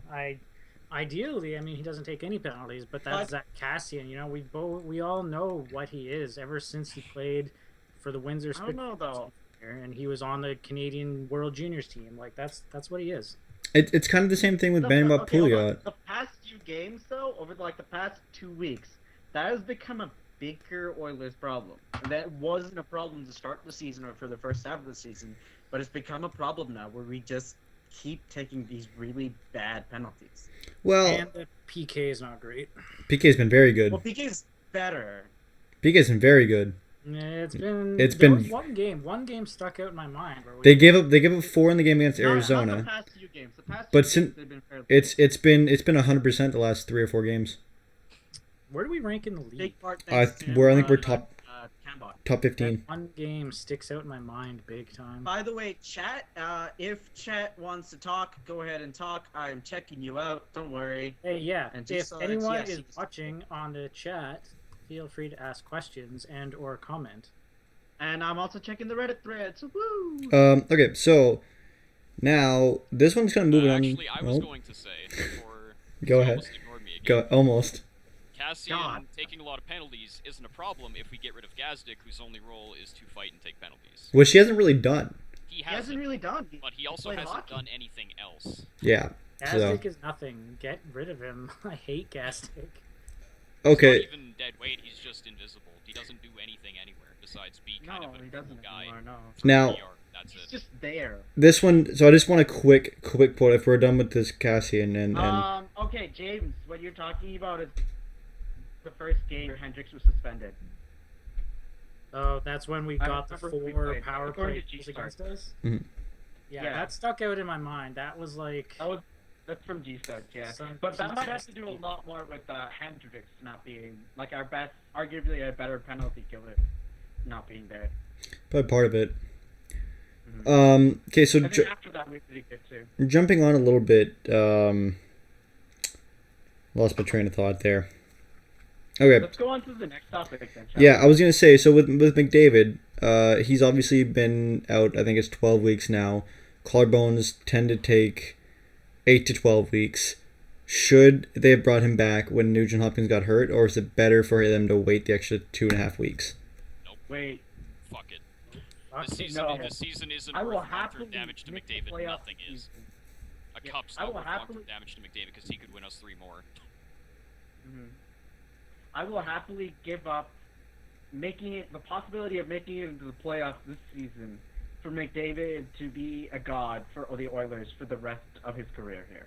Ideally, I mean, he doesn't take any penalties, but that's Zach Cassian. You know, we all know what he is ever since he played for the Windsor. I don't know though. and he was on the Canadian World Juniors team. Like that's what he is. It's kind of the same thing with Benoit hold on. Pouliot. The past few games, though, over like the past 2 weeks, that has become a bigger Oilers problem. That wasn't a problem to start the season or for the first half of the season, but it's become a problem now where we just keep taking these really bad penalties. Well, And the PK is not great. PK's been very good. Well, PK's better. PK's been very good. It's It's there been- was one game stuck out in my mind where we They gave up 4 in the game against Not the Arizona. past few games. The past But few games, sin- they've been fairly It's been 100% the last 3 or 4 games. where do we rank in the league? Big part I thanks to, think we're top Cambot. top 15. One game sticks out in my mind big time. By the way, chat, if chat wants to talk, go ahead and talk. I'm checking you out. Don't worry. Hey, yeah. And If just so anyone yes, is you can- watching on the chat, feel free to ask questions and or comment. And I'm also checking the Reddit threads. Woo! Okay, so now this one's kind of moving Actually, on. I was Oh, going to say before. Go you ahead. almost ignored me again. Go almost. Cassian God. taking a lot of penalties isn't a problem if we get rid of Gazdic, whose only role is to fight and take penalties. Which he hasn't really done. He He hasn't hasn't, really done. but he also played hasn't hockey. done anything else. Yeah. So Gazdic is nothing. Get rid of him. I hate Gazdic. okay. He's not even dead weight, he's just invisible. He doesn't do anything anywhere besides be kind No, of a he cool doesn't guy. anymore. No. for Now- PR. That's He's it. just there. This one. So I just want a quick quote if we're done with this Cassian and Okay, James, what you're talking about is the first game where Hendricks was suspended. Oh, that's when we I got the remember we 4 played. power According play to goals G-Star. against us. Mhm. Yeah, Yeah. that stuck out in my mind. That was like That's from G-Star, yeah. Some But that might have to do a PTSD. lot more with Hendricks not being like our best, arguably a better penalty killer, not being there. probably part of it. Mhm. Okay, so I think after that we did good too. jumping on a little bit. Lost my train of thought there. Okay. Let's go on to the next topic then. shall Yeah, I was gonna say. So with McDavid, he's obviously been out. I think it's 12 weeks now. Collarbones tend to take 8 to 12 weeks. Should they have brought him back when Nugent-Hopkins got hurt, or is it better for them to wait the extra 2.5 weeks? Wait, Fuck it. fuck The it. season, no. the season isn't I will worth long-term happily damage to miss the McDavid. playoff Nothing is. season. A Yeah, cup's I not will worth long-term happily- damage to McDavid because he could win us 3 more. Mhm. I will happily give up the possibility of making it into the playoffs this season for McDavid to be a god for the Oilers for the rest of his career here.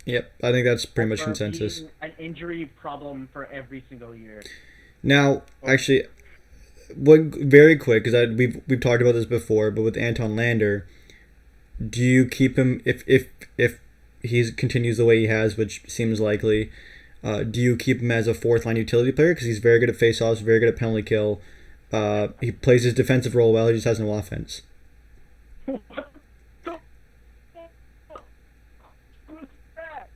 Yep, I think that's pretty much Or consensus. being an injury problem for every single year. Now, actually, very quick because we've talked about this before, but with Anton Lander, do you keep him if he continues the way he has, which seems likely? Do you keep him as a 4th-line utility player because he's very good at faceoffs, very good at penalty kill? He plays his defensive role well. He just has no offense. What the fuck was that?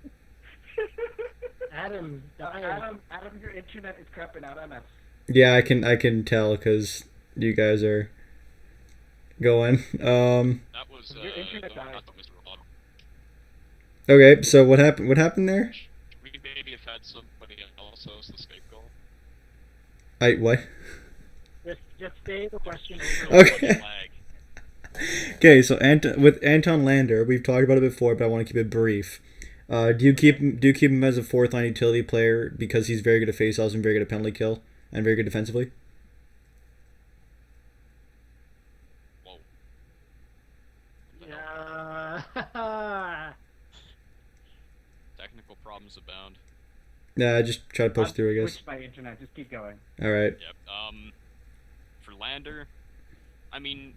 Adam died. Adam, your internet is crapping out on us. Yeah, I can tell because you guys are going. That was, Your internet not died. Mr. Rob. Okay, so what happened? What happened there? We maybe have had somebody else as the scapegoat. What? Just say the question. Okay. Flag. Okay, so with Anton Lander, we've talked about it before, but I want to keep it brief. Do you keep him as a 4th-line utility player because he's very good at faceoffs and very good at penalty kill and very good defensively? Whoa. What the hell? Yeah. Technical problems abound. Nah, just try to push through, I guess. Switched my internet. Just keep going. All right. Yep. For Lander, I mean,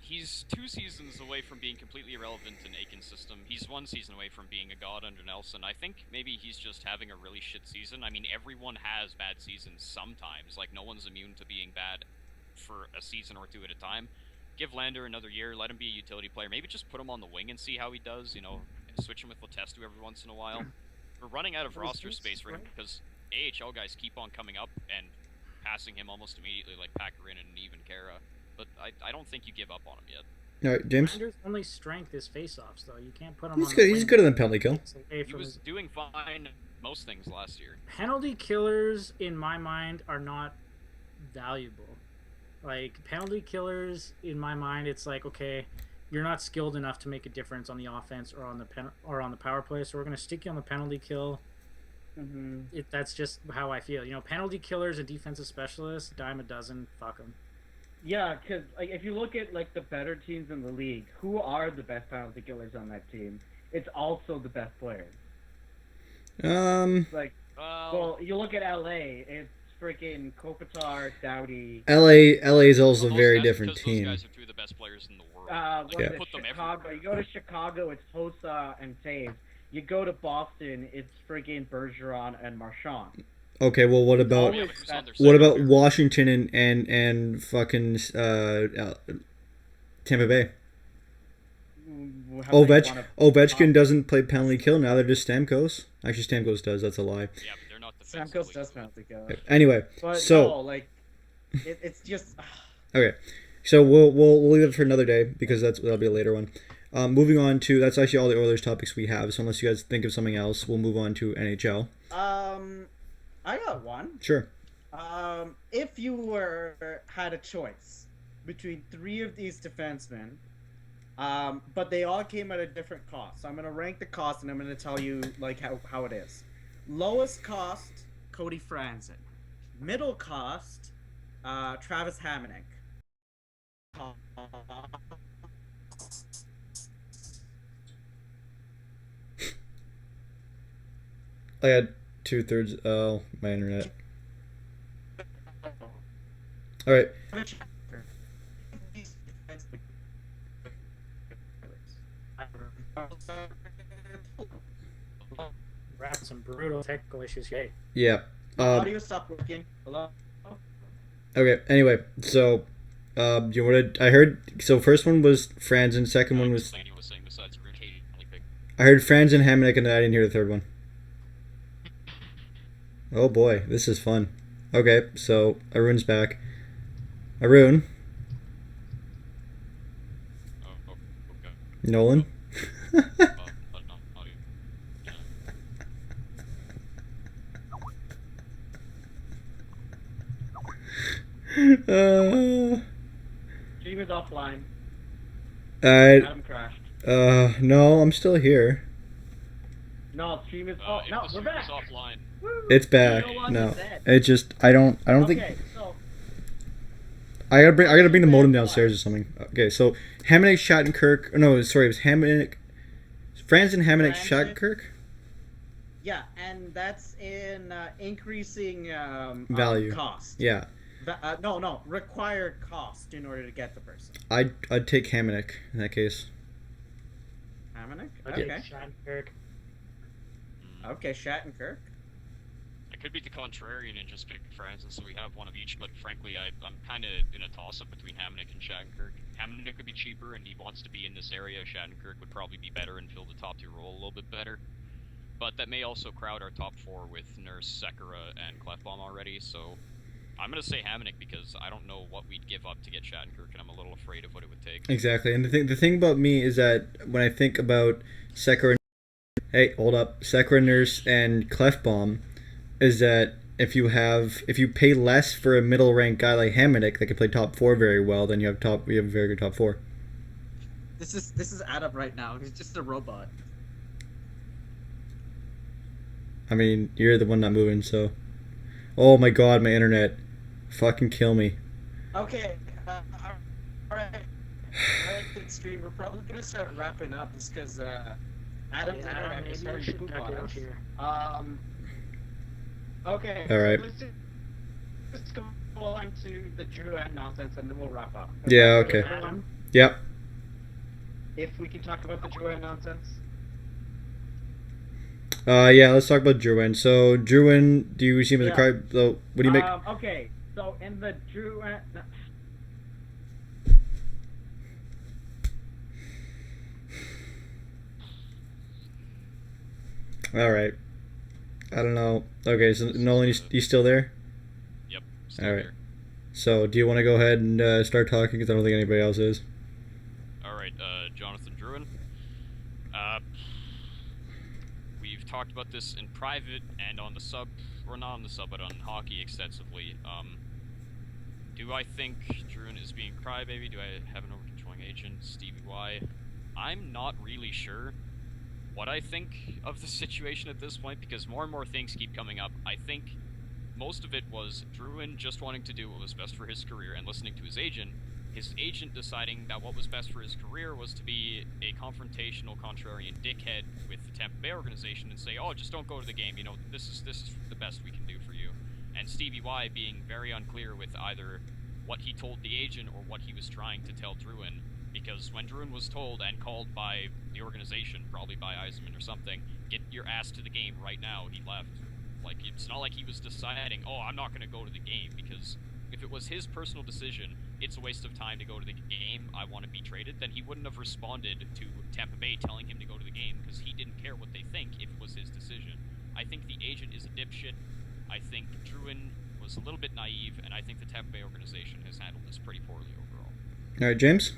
he's 2 seasons away from being completely irrelevant in Aiken's system. He's 1 season away from being a god under Nelson. I think maybe he's just having a really shit season. I mean, everyone has bad seasons sometimes. Like, no one's immune to being bad for a season or 2 at a time. Give Lander another year, let him be a utility player. Maybe just put him on the wing and see how he does, you know, switch him with Letestu every once in a while. We're running out of What is roster this, space for him right? because AHL guys keep on coming up and passing him almost immediately, like Packerin and even Kara. But I don't think you give up on him yet. All right, James. Lander's only strength is face-offs, though. You can't put him He's on good. the He's wing. good at the penalty kill. Takes away He from was his- doing fine most things last year. Penalty killers, in my mind, are not valuable. Like penalty killers, in my mind, it's like, okay, you're not skilled enough to make a difference on the offense or on the power play, so we're gonna stick you on the penalty kill. That's just how I feel. Penalty killers and defensive specialists, dime a dozen. Fuck them. Yeah, because like if you look at like the better teams in the league, who are the best penalty killers on that team? It's also the best players. Like, well, you look at LA, it's freaking Kopitar, Doughty. LA is also a Well, very that's different because team. Those guys are two of the best players in the world. What Yeah. is it, Put them Chicago. everywhere. You go to Chicago, it's Hossa and Taves. You go to Boston, it's freaking Bergeron and Marchand. Okay, well, what about Yeah, but who's on their what second about pair? Washington and fucking Tampa Bay? Ovechkin doesn't play penalty kill, now they're just Stamkos. Actually, Stamkos does. That's a lie. Yeah, but they're not defensively. Stamkos does penalty kill. Anyway, But so no, like, it's just. okay, so we'll leave it for another day because that'll be a later one. Moving on to that's actually all the Oilers topics we have. So unless you guys think of something else, we'll move on to NHL. I got one. Sure. If you had a choice between 3 of these defensemen, but they all came at a different cost. So I'm gonna rank the cost, and I'm gonna tell you like how it is. Lowest cost, Cody Franzen. Middle cost, Travis Hamonic. I had 2/3. Oh, my internet. All right. We're having some brutal technical issues here. Yeah. Audio stopped working. Hello. Okay. Anyway, so you want to? I heard. So first one was Franzen. Second one was. Was saying besides Rick Hayden, only pick. I heard Franzen, Hamonic, and I didn't hear the third one. Oh boy, this is fun. Okay, so Arun's back. Arun, Oh, okay. Nolan. But no, audio. Yeah. Stream is offline. I Adam crashed. no, I'm still here. No, stream is. If No, the we're stream back. is offline. Woo! It's back. You know what No, he said. it just I don't think Okay, so I gotta bring the modem downstairs or something. Okay, so Hamonic, Shattenkirk. No, sorry, it was Hamonic, Franzen, Hamonic, Franzen. Shattenkirk. Yeah, and that's in increasing Value. cost. Yeah, No, required cost in order to get the person. I'd take Hamonic in that case. Hamonic? Okay. Okay. Shattenkirk. Okay, Shattenkirk. I could be the contrarian and just pick Francis, so we have one of each, but frankly, I'm kind of in a toss-up between Hamonic and Shattenkirk. Hamonic would be cheaper, and he wants to be in this area. Shattenkirk would probably be better and fill the top 2 role a little bit better. But that may also crowd our top 4 with Nurse, Sekera, and Clefbaum already, so I'm going to say Hamonic because I don't know what we'd give up to get Shattenkirk, and I'm a little afraid of what it would take. Exactly, and the thing about me is that when I think about Sekera, Sekera, Nurse, and Clefbaum, is that if you pay less for a middle ranked guy like Hamonic that can play top 4 very well, then you have a very good top 4. This is Adam right now. He's just a robot. I mean, you're the one not moving, so. Oh my god, my internet. Fucking kill me. Okay. Alright. Good stream. We're probably gonna start wrapping up just because Adam's internet is starting to poop on us. okay. All right. So let's go on to the Drew and nonsense, and then we'll wrap up. Yeah, okay. Everyone, Yep. if we can talk about the Drew and nonsense. Yeah, let's talk about Druin. So, Druin, do you see him as a Yeah. card? So, what do you make? Okay, so in the Drew and... Alright. I don't know. Okay, so Nolan, you still there? Yep. Still All right. here. So, do you want to go ahead and start talking? Because I don't think anybody else is. Alright, Jonathan Druin. We've talked about this in private and on the sub, or not on the sub, but on hockey extensively. Do I think Druin is being crybaby? Do I have an over-controlling agent? Stevie Y? I'm not really sure what I think of the situation at this point, because more and more things keep coming up. I think most of it was Druin just wanting to do what was best for his career and listening to his agent deciding that what was best for his career was to be a confrontational, contrarian dickhead with the Tampa Bay organization and say, oh, just don't go to the game, you know, this is the best we can do for you. And Stevie Y being very unclear with either what he told the agent or what he was trying to tell Druin, because when Druin was told and called by the organization, probably by Eisenman or something, get your ass to the game right now, he left. Like, it's not like he was deciding, oh, I'm not going to go to the game, because if it was his personal decision, it's a waste of time to go to the game, I want to be traded, then he wouldn't have responded to Tampa Bay telling him to go to the game, because he didn't care what they think if it was his decision. I think the agent is a dipshit. I think Druin was a little bit naive, and I think the Tampa Bay organization has handled this pretty poorly overall. All right, James?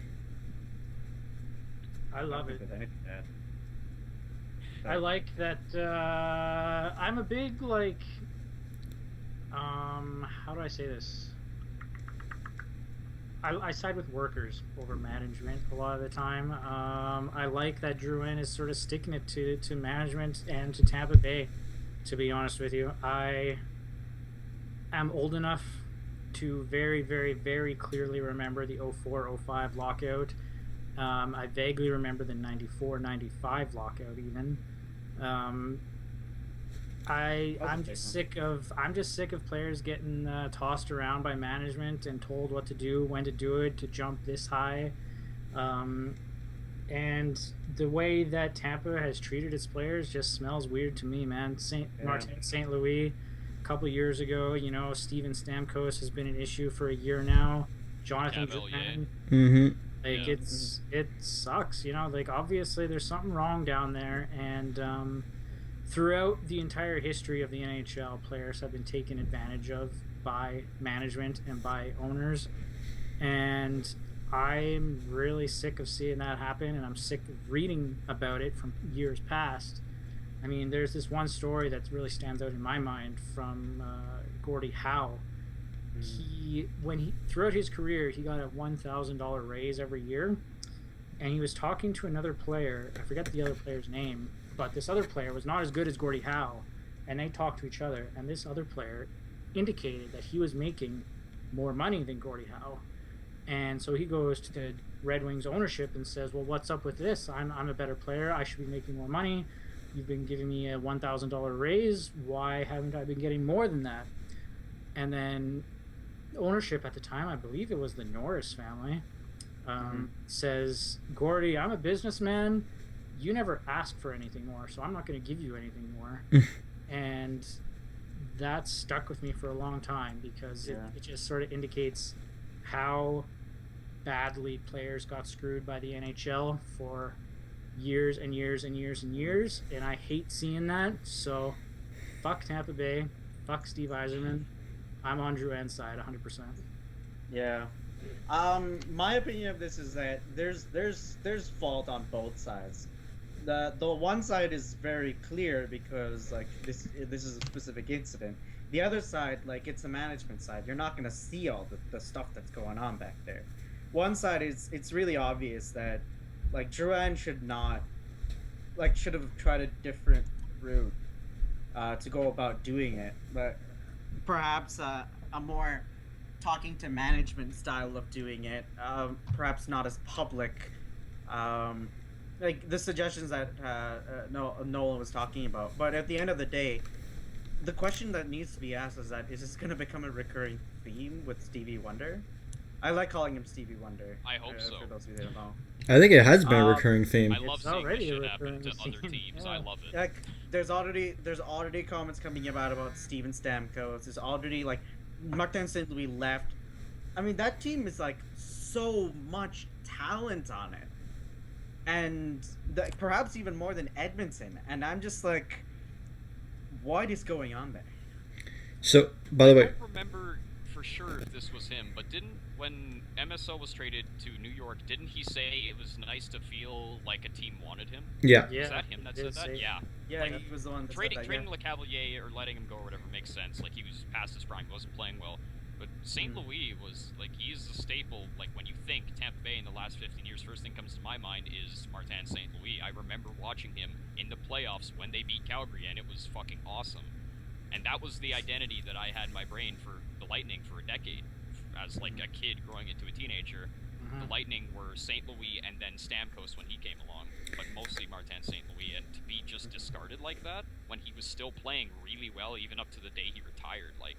I love it. Yeah. I like that. I'm a big, like, how do I say this? I side with workers over management a lot of the time. I like that Druin is sort of sticking it to management and to Tampa Bay, to be honest with you. I am old enough to very, very, very clearly remember the 04-05 lockout. I vaguely remember the 94-95 lockout even. I'm just sick of players getting tossed around by management and told what to do, when to do it, to jump this high. And the way that Tampa has treated its players just smells weird to me, man. Martin St. Louis, a couple of years ago, you know, Steven Stamkos has been an issue for a year now. Jonathan Japan. Mm-hmm. Like, it sucks, you know, like, obviously there's something wrong down there, and throughout the entire history of the NHL, players have been taken advantage of by management and by owners, and I'm really sick of seeing that happen, and I'm sick of reading about it from years past. I mean, there's this one story that really stands out in my mind from Gordie Howe. Throughout his career, he got a $1,000 raise every year, and he was talking to another player. I forget the other player's name, but this other player was not as good as Gordie Howe, and they talked to each other, and this other player indicated that he was making more money than Gordie Howe. And so he goes to the Red Wings ownership and says, well, what's up with this? I'm a better player. I should be making more money. You've been giving me a $1,000 raise. Why haven't I been getting more than that? And then ownership at the time, I believe it was the Norris family, says, Gordie, I'm a businessman. You never asked for anything more, so I'm not going to give you anything more. And that stuck with me for a long time, because it just sort of indicates how badly players got screwed by the NHL for years and years and years and years, and I hate seeing that. So fuck Tampa Bay, fuck Steve Yzerman. I'm on Druin's side 100%. Yeah. My opinion of this is that there's fault on both sides. The one side is very clear because, like, this is a specific incident. The other side, like, it's the management side. You're not gonna see all the stuff that's going on back there. One side is, it's really obvious that, like, Druin should have tried a different route to go about doing it, but perhaps a more talking to management style of doing it, perhaps not as public, like the suggestions that Nolan was talking about. But at the end of the day, the question that needs to be asked is this going to become a recurring theme with Stevie Wonder? I like calling him Stevie Wonder. I hope so. For those of you that don't know. I think it has been a recurring theme. I love seeing this shit happen to other teams. I love it. Like, there's already comments coming about Steven Stamkos. There's already, like, Martin St. Louis left. I mean, that team is, like, so much talent on it, and perhaps even more than Edmonton. And I'm just like, what is going on there? So, by the way, I don't remember for sure if this was him, but when MSO was traded to New York, didn't he say it was nice to feel like a team wanted him? Yeah. Is that him that said that? Yeah. Yeah, like, he was the one that trading said that, LeCavalier or letting him go or whatever makes sense. Like, he was past his prime, he wasn't playing well. But St. Louis was, like, he's a staple. Like, when you think Tampa Bay in the last 15 years, first thing comes to my mind is Martin St. Louis. I remember watching him in the playoffs when they beat Calgary, and it was fucking awesome. And that was the identity that I had in my brain for the Lightning for a decade. As, like, a kid growing into a teenager, the Lightning were St. Louis and then Stamkos when he came along, but mostly Martin St. Louis. And to be just discarded like that, when he was still playing really well, even up to the day he retired, like,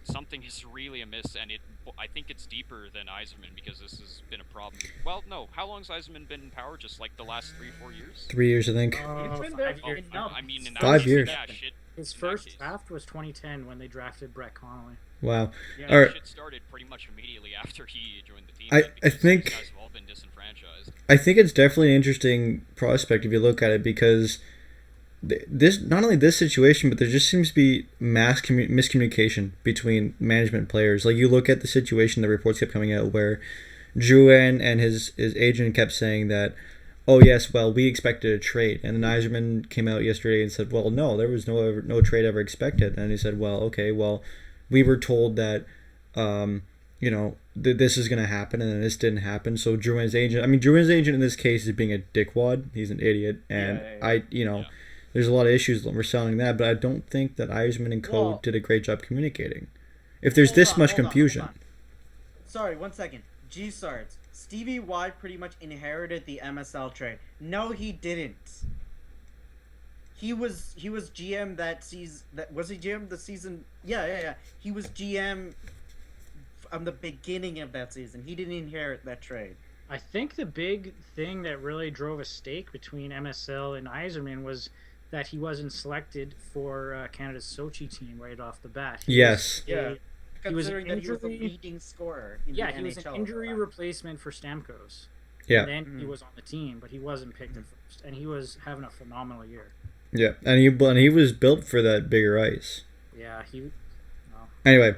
something is really amiss, and I think it's deeper than Yzerman, because this has been a problem. Well, no, how long's Yzerman been in power? Just like the last 3-4 years? 3 years, I think. He's been there 5 years. I mean, in that 5 case, years. Yeah, shit. His first draft was 2010 when they drafted Brett Connolly. Wow. Yeah, All right. Shit started pretty much immediately after he joined the team. I because think- these guys have all been disenfranchised. I think it's definitely an interesting prospect if you look at it, because this, not only this situation, but there just seems to be miscommunication between management and players. Like, you look at the situation, the reports kept coming out where Drouin and his agent kept saying that, oh yes, well, we expected a trade, and then Yzerman came out yesterday and said, well, no, there was no trade ever expected. And he said, well, okay, well, we were told that this is going to happen, and then this didn't happen. So Drouin's agent in this case is being a dickwad. He's an idiot, and Yeah. there's a lot of issues surrounding that, but I don't think that Yzerman and co. Well- did a great job communicating. If there's this much confusion. Hold on. Sorry, 1 second. G-Sards. Stevie Y pretty much inherited the MSL trade. No, he didn't. He was GM that season. Was he GM the season? Yeah. He was GM from the beginning of that season. He didn't inherit that trade. I think the big thing that really drove a stake between MSL and Yzerman was that he wasn't selected for Canada's Sochi team right off the bat. Yes. Yeah. He was Considering that he was a injury- leading scorer in Yeah, the he was an NHL. injury replacement for Stamkos. Yeah. And then he was on the team, but he wasn't picked at first, and he was having a phenomenal year. Yeah, and he was built for that bigger ice. Yeah, Anyway,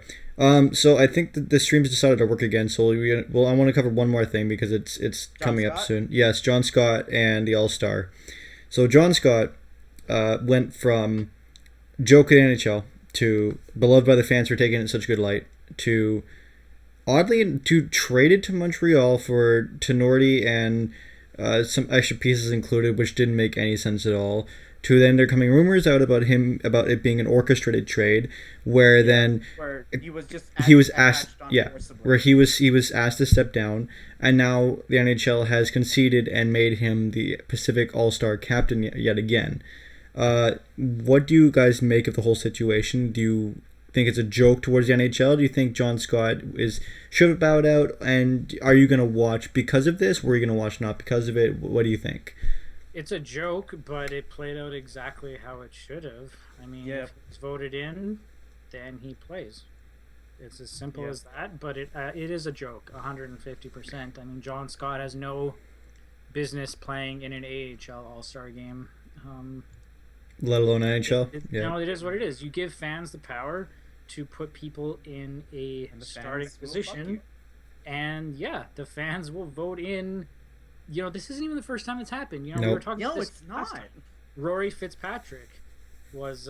so I think that the stream's decided to work again. So I want to cover one more thing because it's coming up Scott? soon. Yes, John Scott and the All-Star. So John Scott went from joke in NHL to beloved by the fans for taking it in such good light to traded to Montreal for Tenorti and some extra pieces included, which didn't make any sense at all. To then there coming rumors out about it being an orchestrated trade, where He was just he was asked, unforcibly. where he was asked to step down, and now the NHL has conceded and made him the Pacific All-Star captain yet again. What do you guys make of the whole situation? Do you think it's a joke towards the NHL? Do you think John Scott should have bowed out? And are you going to watch because of this? Or are you going to watch not because of it? What do you think? it's a joke, but it played out exactly how it should have. I mean, if he's voted in, then he plays. It's as simple as that, but it is a joke, 150%. I mean, John Scott has no business playing in an AHL All-Star game. Let alone NHL. You know, it is what it is. You give fans the power to put people in a starting position, and the fans will vote in. You know, this isn't even the first time it's happened. You know, we were talking about this it's not. last time. Rory Fitzpatrick was,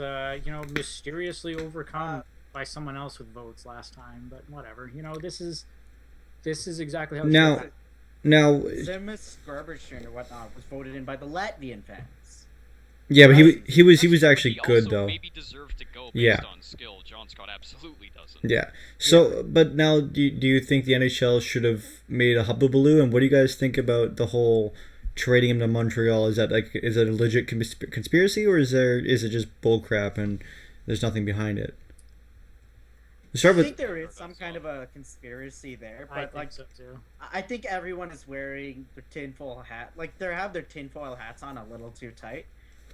mysteriously overcome by someone else with votes last time, but whatever. You know, this is exactly how. Now, Zemus Garbage or whatnot was voted in by the Latvian fans. yeah, but he was actually He good also though. Maybe deserved to go based on skill. John Scott absolutely doesn't. Yeah. So, but now, do you think the NHL should have made a hubbubaloo? And what do you guys think about the whole trading him to Montreal? Is it a legit conspiracy, or is it just bullcrap and there's nothing behind it? I think there is some kind of a conspiracy there, but I think so too. I think everyone is wearing their tinfoil hat. Like, they have their tinfoil hats on a little too tight.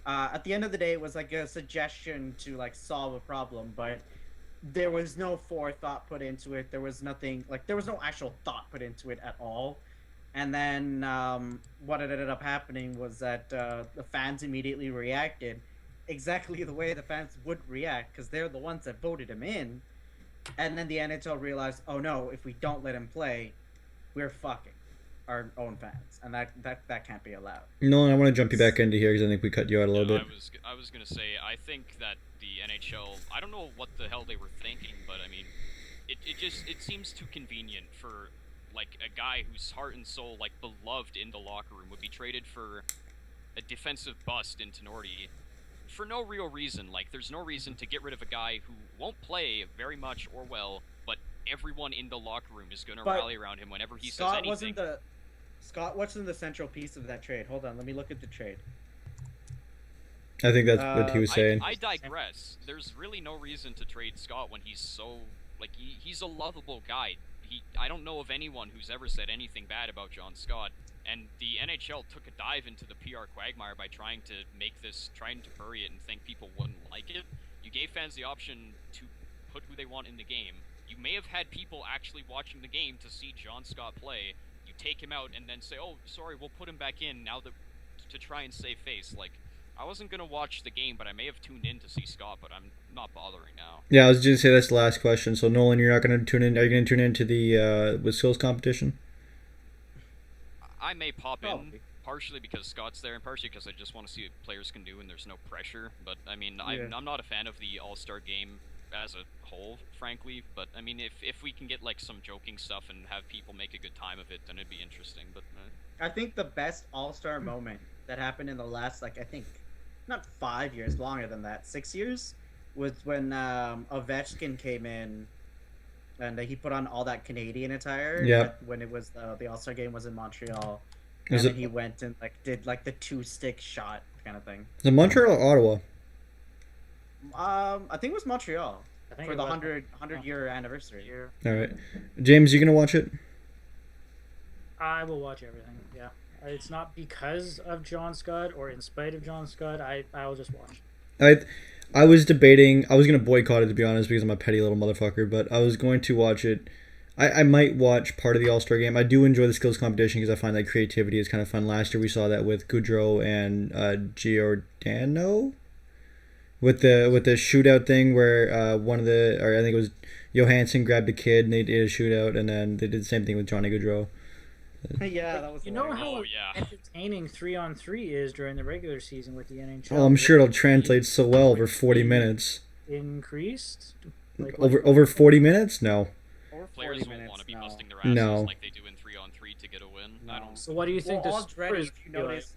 At the end of the day, it was like a suggestion to solve a problem, but there was no forethought put into it. There was nothing there was no actual thought put into it at all. And then what ended up happening was that the fans immediately reacted exactly the way the fans would react, because they're the ones that voted him in. And then the NHL realized, oh no, if we don't let him play, we're fucking our own fans, and that can't be allowed. No, I want to jump you back into here because I think we cut you out a little bit. I was gonna say, I think that the NHL, I don't know what the hell they were thinking, but I mean, it seems too convenient for like a guy whose heart and soul, like beloved in the locker room, would be traded for a defensive bust in Tenorti for no real reason. Like, there's no reason to get rid of a guy who won't play very much or well, but everyone in the locker room is going to rally around him whenever he says anything. Scott wasn't the central piece of that trade. Hold on, let me look at the trade. I think that's what he was saying. I digress. There's really no reason to trade Scott when he's so, like, he's a lovable guy. I don't know of anyone who's ever said anything bad about John Scott, and the NHL took a dive into the PR quagmire by trying to bury it and think people wouldn't like it. You gave fans the option to put who they want in the game. You may have had people actually watching the game to see John Scott play. You take him out and then say, oh, sorry, we'll put him back in now to try and save face. Like, I wasn't going to watch the game, but I may have tuned in to see Scott, but I'm not bothering now. Yeah, I was just going to say that's the last question. So, Nolan, you're not going to tune in? Are you going to tune into the with skills competition? I may pop in, partially because Scott's there, and partially because I just want to see what players can do and there's no pressure. But, I mean, I'm not a fan of the All-Star game as a whole, frankly. But, I mean, if we can get, like, some joking stuff and have people make a good time of it, then it'd be interesting. But I think the best All-Star moment that happened in the last, like, I think, not 5 years, longer than that, 6 years, was when Ovechkin came in and he put on all that Canadian attire. Yeah. When it was the All-Star game was in Montreal, and then he went and like did like the 2-stick shot kind of thing. Is it Montreal or Ottawa? I think it was Montreal for the 100-year anniversary. All right, James, you gonna watch it? I will watch everything. Yeah. It's not because of John Scott or in spite of John Scott. I'll just watch. I was debating. I was going to boycott it, to be honest, because I'm a petty little motherfucker, but I was going to watch it. I might watch part of the All-Star game. I do enjoy the skills competition because I find that creativity is kind of fun. Last year we saw that with Goudreau and Giordano with the shootout thing where I think it was Johansson grabbed a kid and they did a shootout, and then they did the same thing with Johnny Goudreau. Yeah, that was. You know how entertaining 3-on-3 is during the regular season with the NHL. Oh, I'm sure it'll translate so well over 40 minutes. Increased? Like, over 40 minutes? No. Players won't want to be busting their asses like they do in 3-on-3 to get a win. No. I don't. So what do you think? If you notice,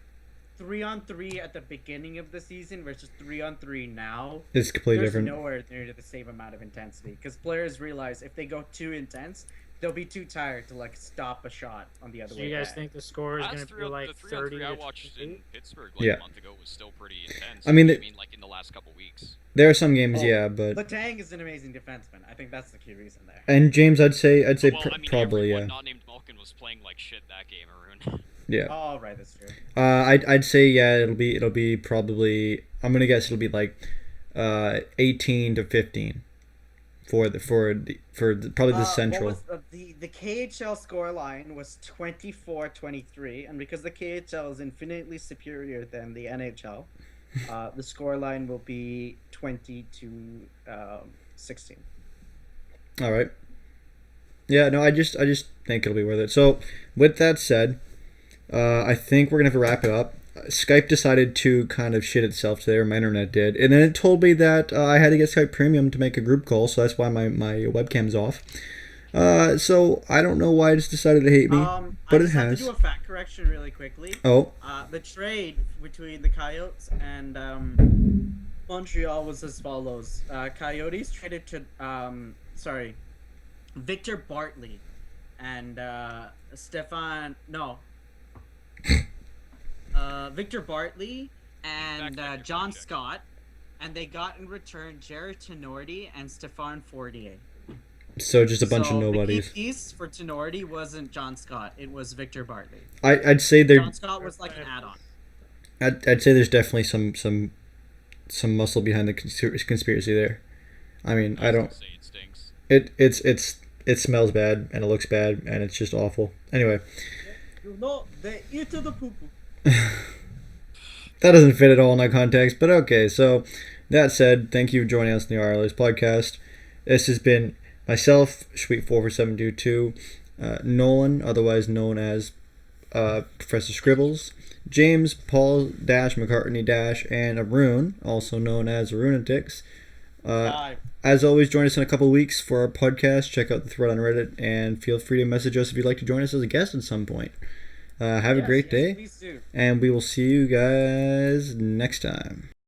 3-on-3 at the beginning of the season versus 3-on-3 now, it's completely different. There's nowhere near the same amount of intensity because players realize if they go too intense, they'll be too tired to like stop a shot on the other way. Do you guys think the score is going to be like 30? The 3-on-3 I watched in Pittsburgh a month ago was still pretty intense. I mean, like in the last couple weeks. There are some games, but Letang is an amazing defenseman. I think that's the key reason there. And James, I'd say probably everyone not named Malkin was playing like shit that game, Arun. Yeah. Oh, right, that's true. I'd say it'll be probably, I'm gonna guess it'll be like 18 to 15 for probably the Central. The KHL scoreline was 24-23, and because the KHL is infinitely superior than the NHL, the scoreline will be 20 to 16. All right. Yeah, no, I just think it'll be worth it. So, with that said, I think we're gonna have to wrap it up. Skype decided to kind of shit itself today, or my internet did, and then it told me that I had to get Skype Premium to make a group call, so that's why my webcam's off. So I don't know why it's decided to hate me, but it has. I have to do a fact correction really quickly. Oh. The trade between the Coyotes and Montreal was as follows. Coyotes traded to Victor Bartley and Victor Bartley and John Scott, and they got in return Jared Tenorti and Stefan Fortier. So just a bunch of nobodies. The key piece for Tenorti wasn't John Scott; it was Victor Bartley. I'd say John Scott was like an add-on. I'd say there's definitely some muscle behind the conspiracy there. I mean, I don't. Say it stinks. It smells bad and it looks bad and it's just awful. Anyway. They eat the poo-poo. That doesn't fit at all in that context, but okay. So, that said, thank you for joining us in the rOilers podcast. This has been myself, Sweet44722, Nolan, otherwise known as Professor Scribbles, James, Paul Dash McCartney Dash, and Arun, also known as Arunatix. As always, join us in a couple of weeks for our podcast. Check out the thread on Reddit, and feel free to message us if you'd like to join us as a guest at some point. Have a great day, Please do. and we will see you guys next time.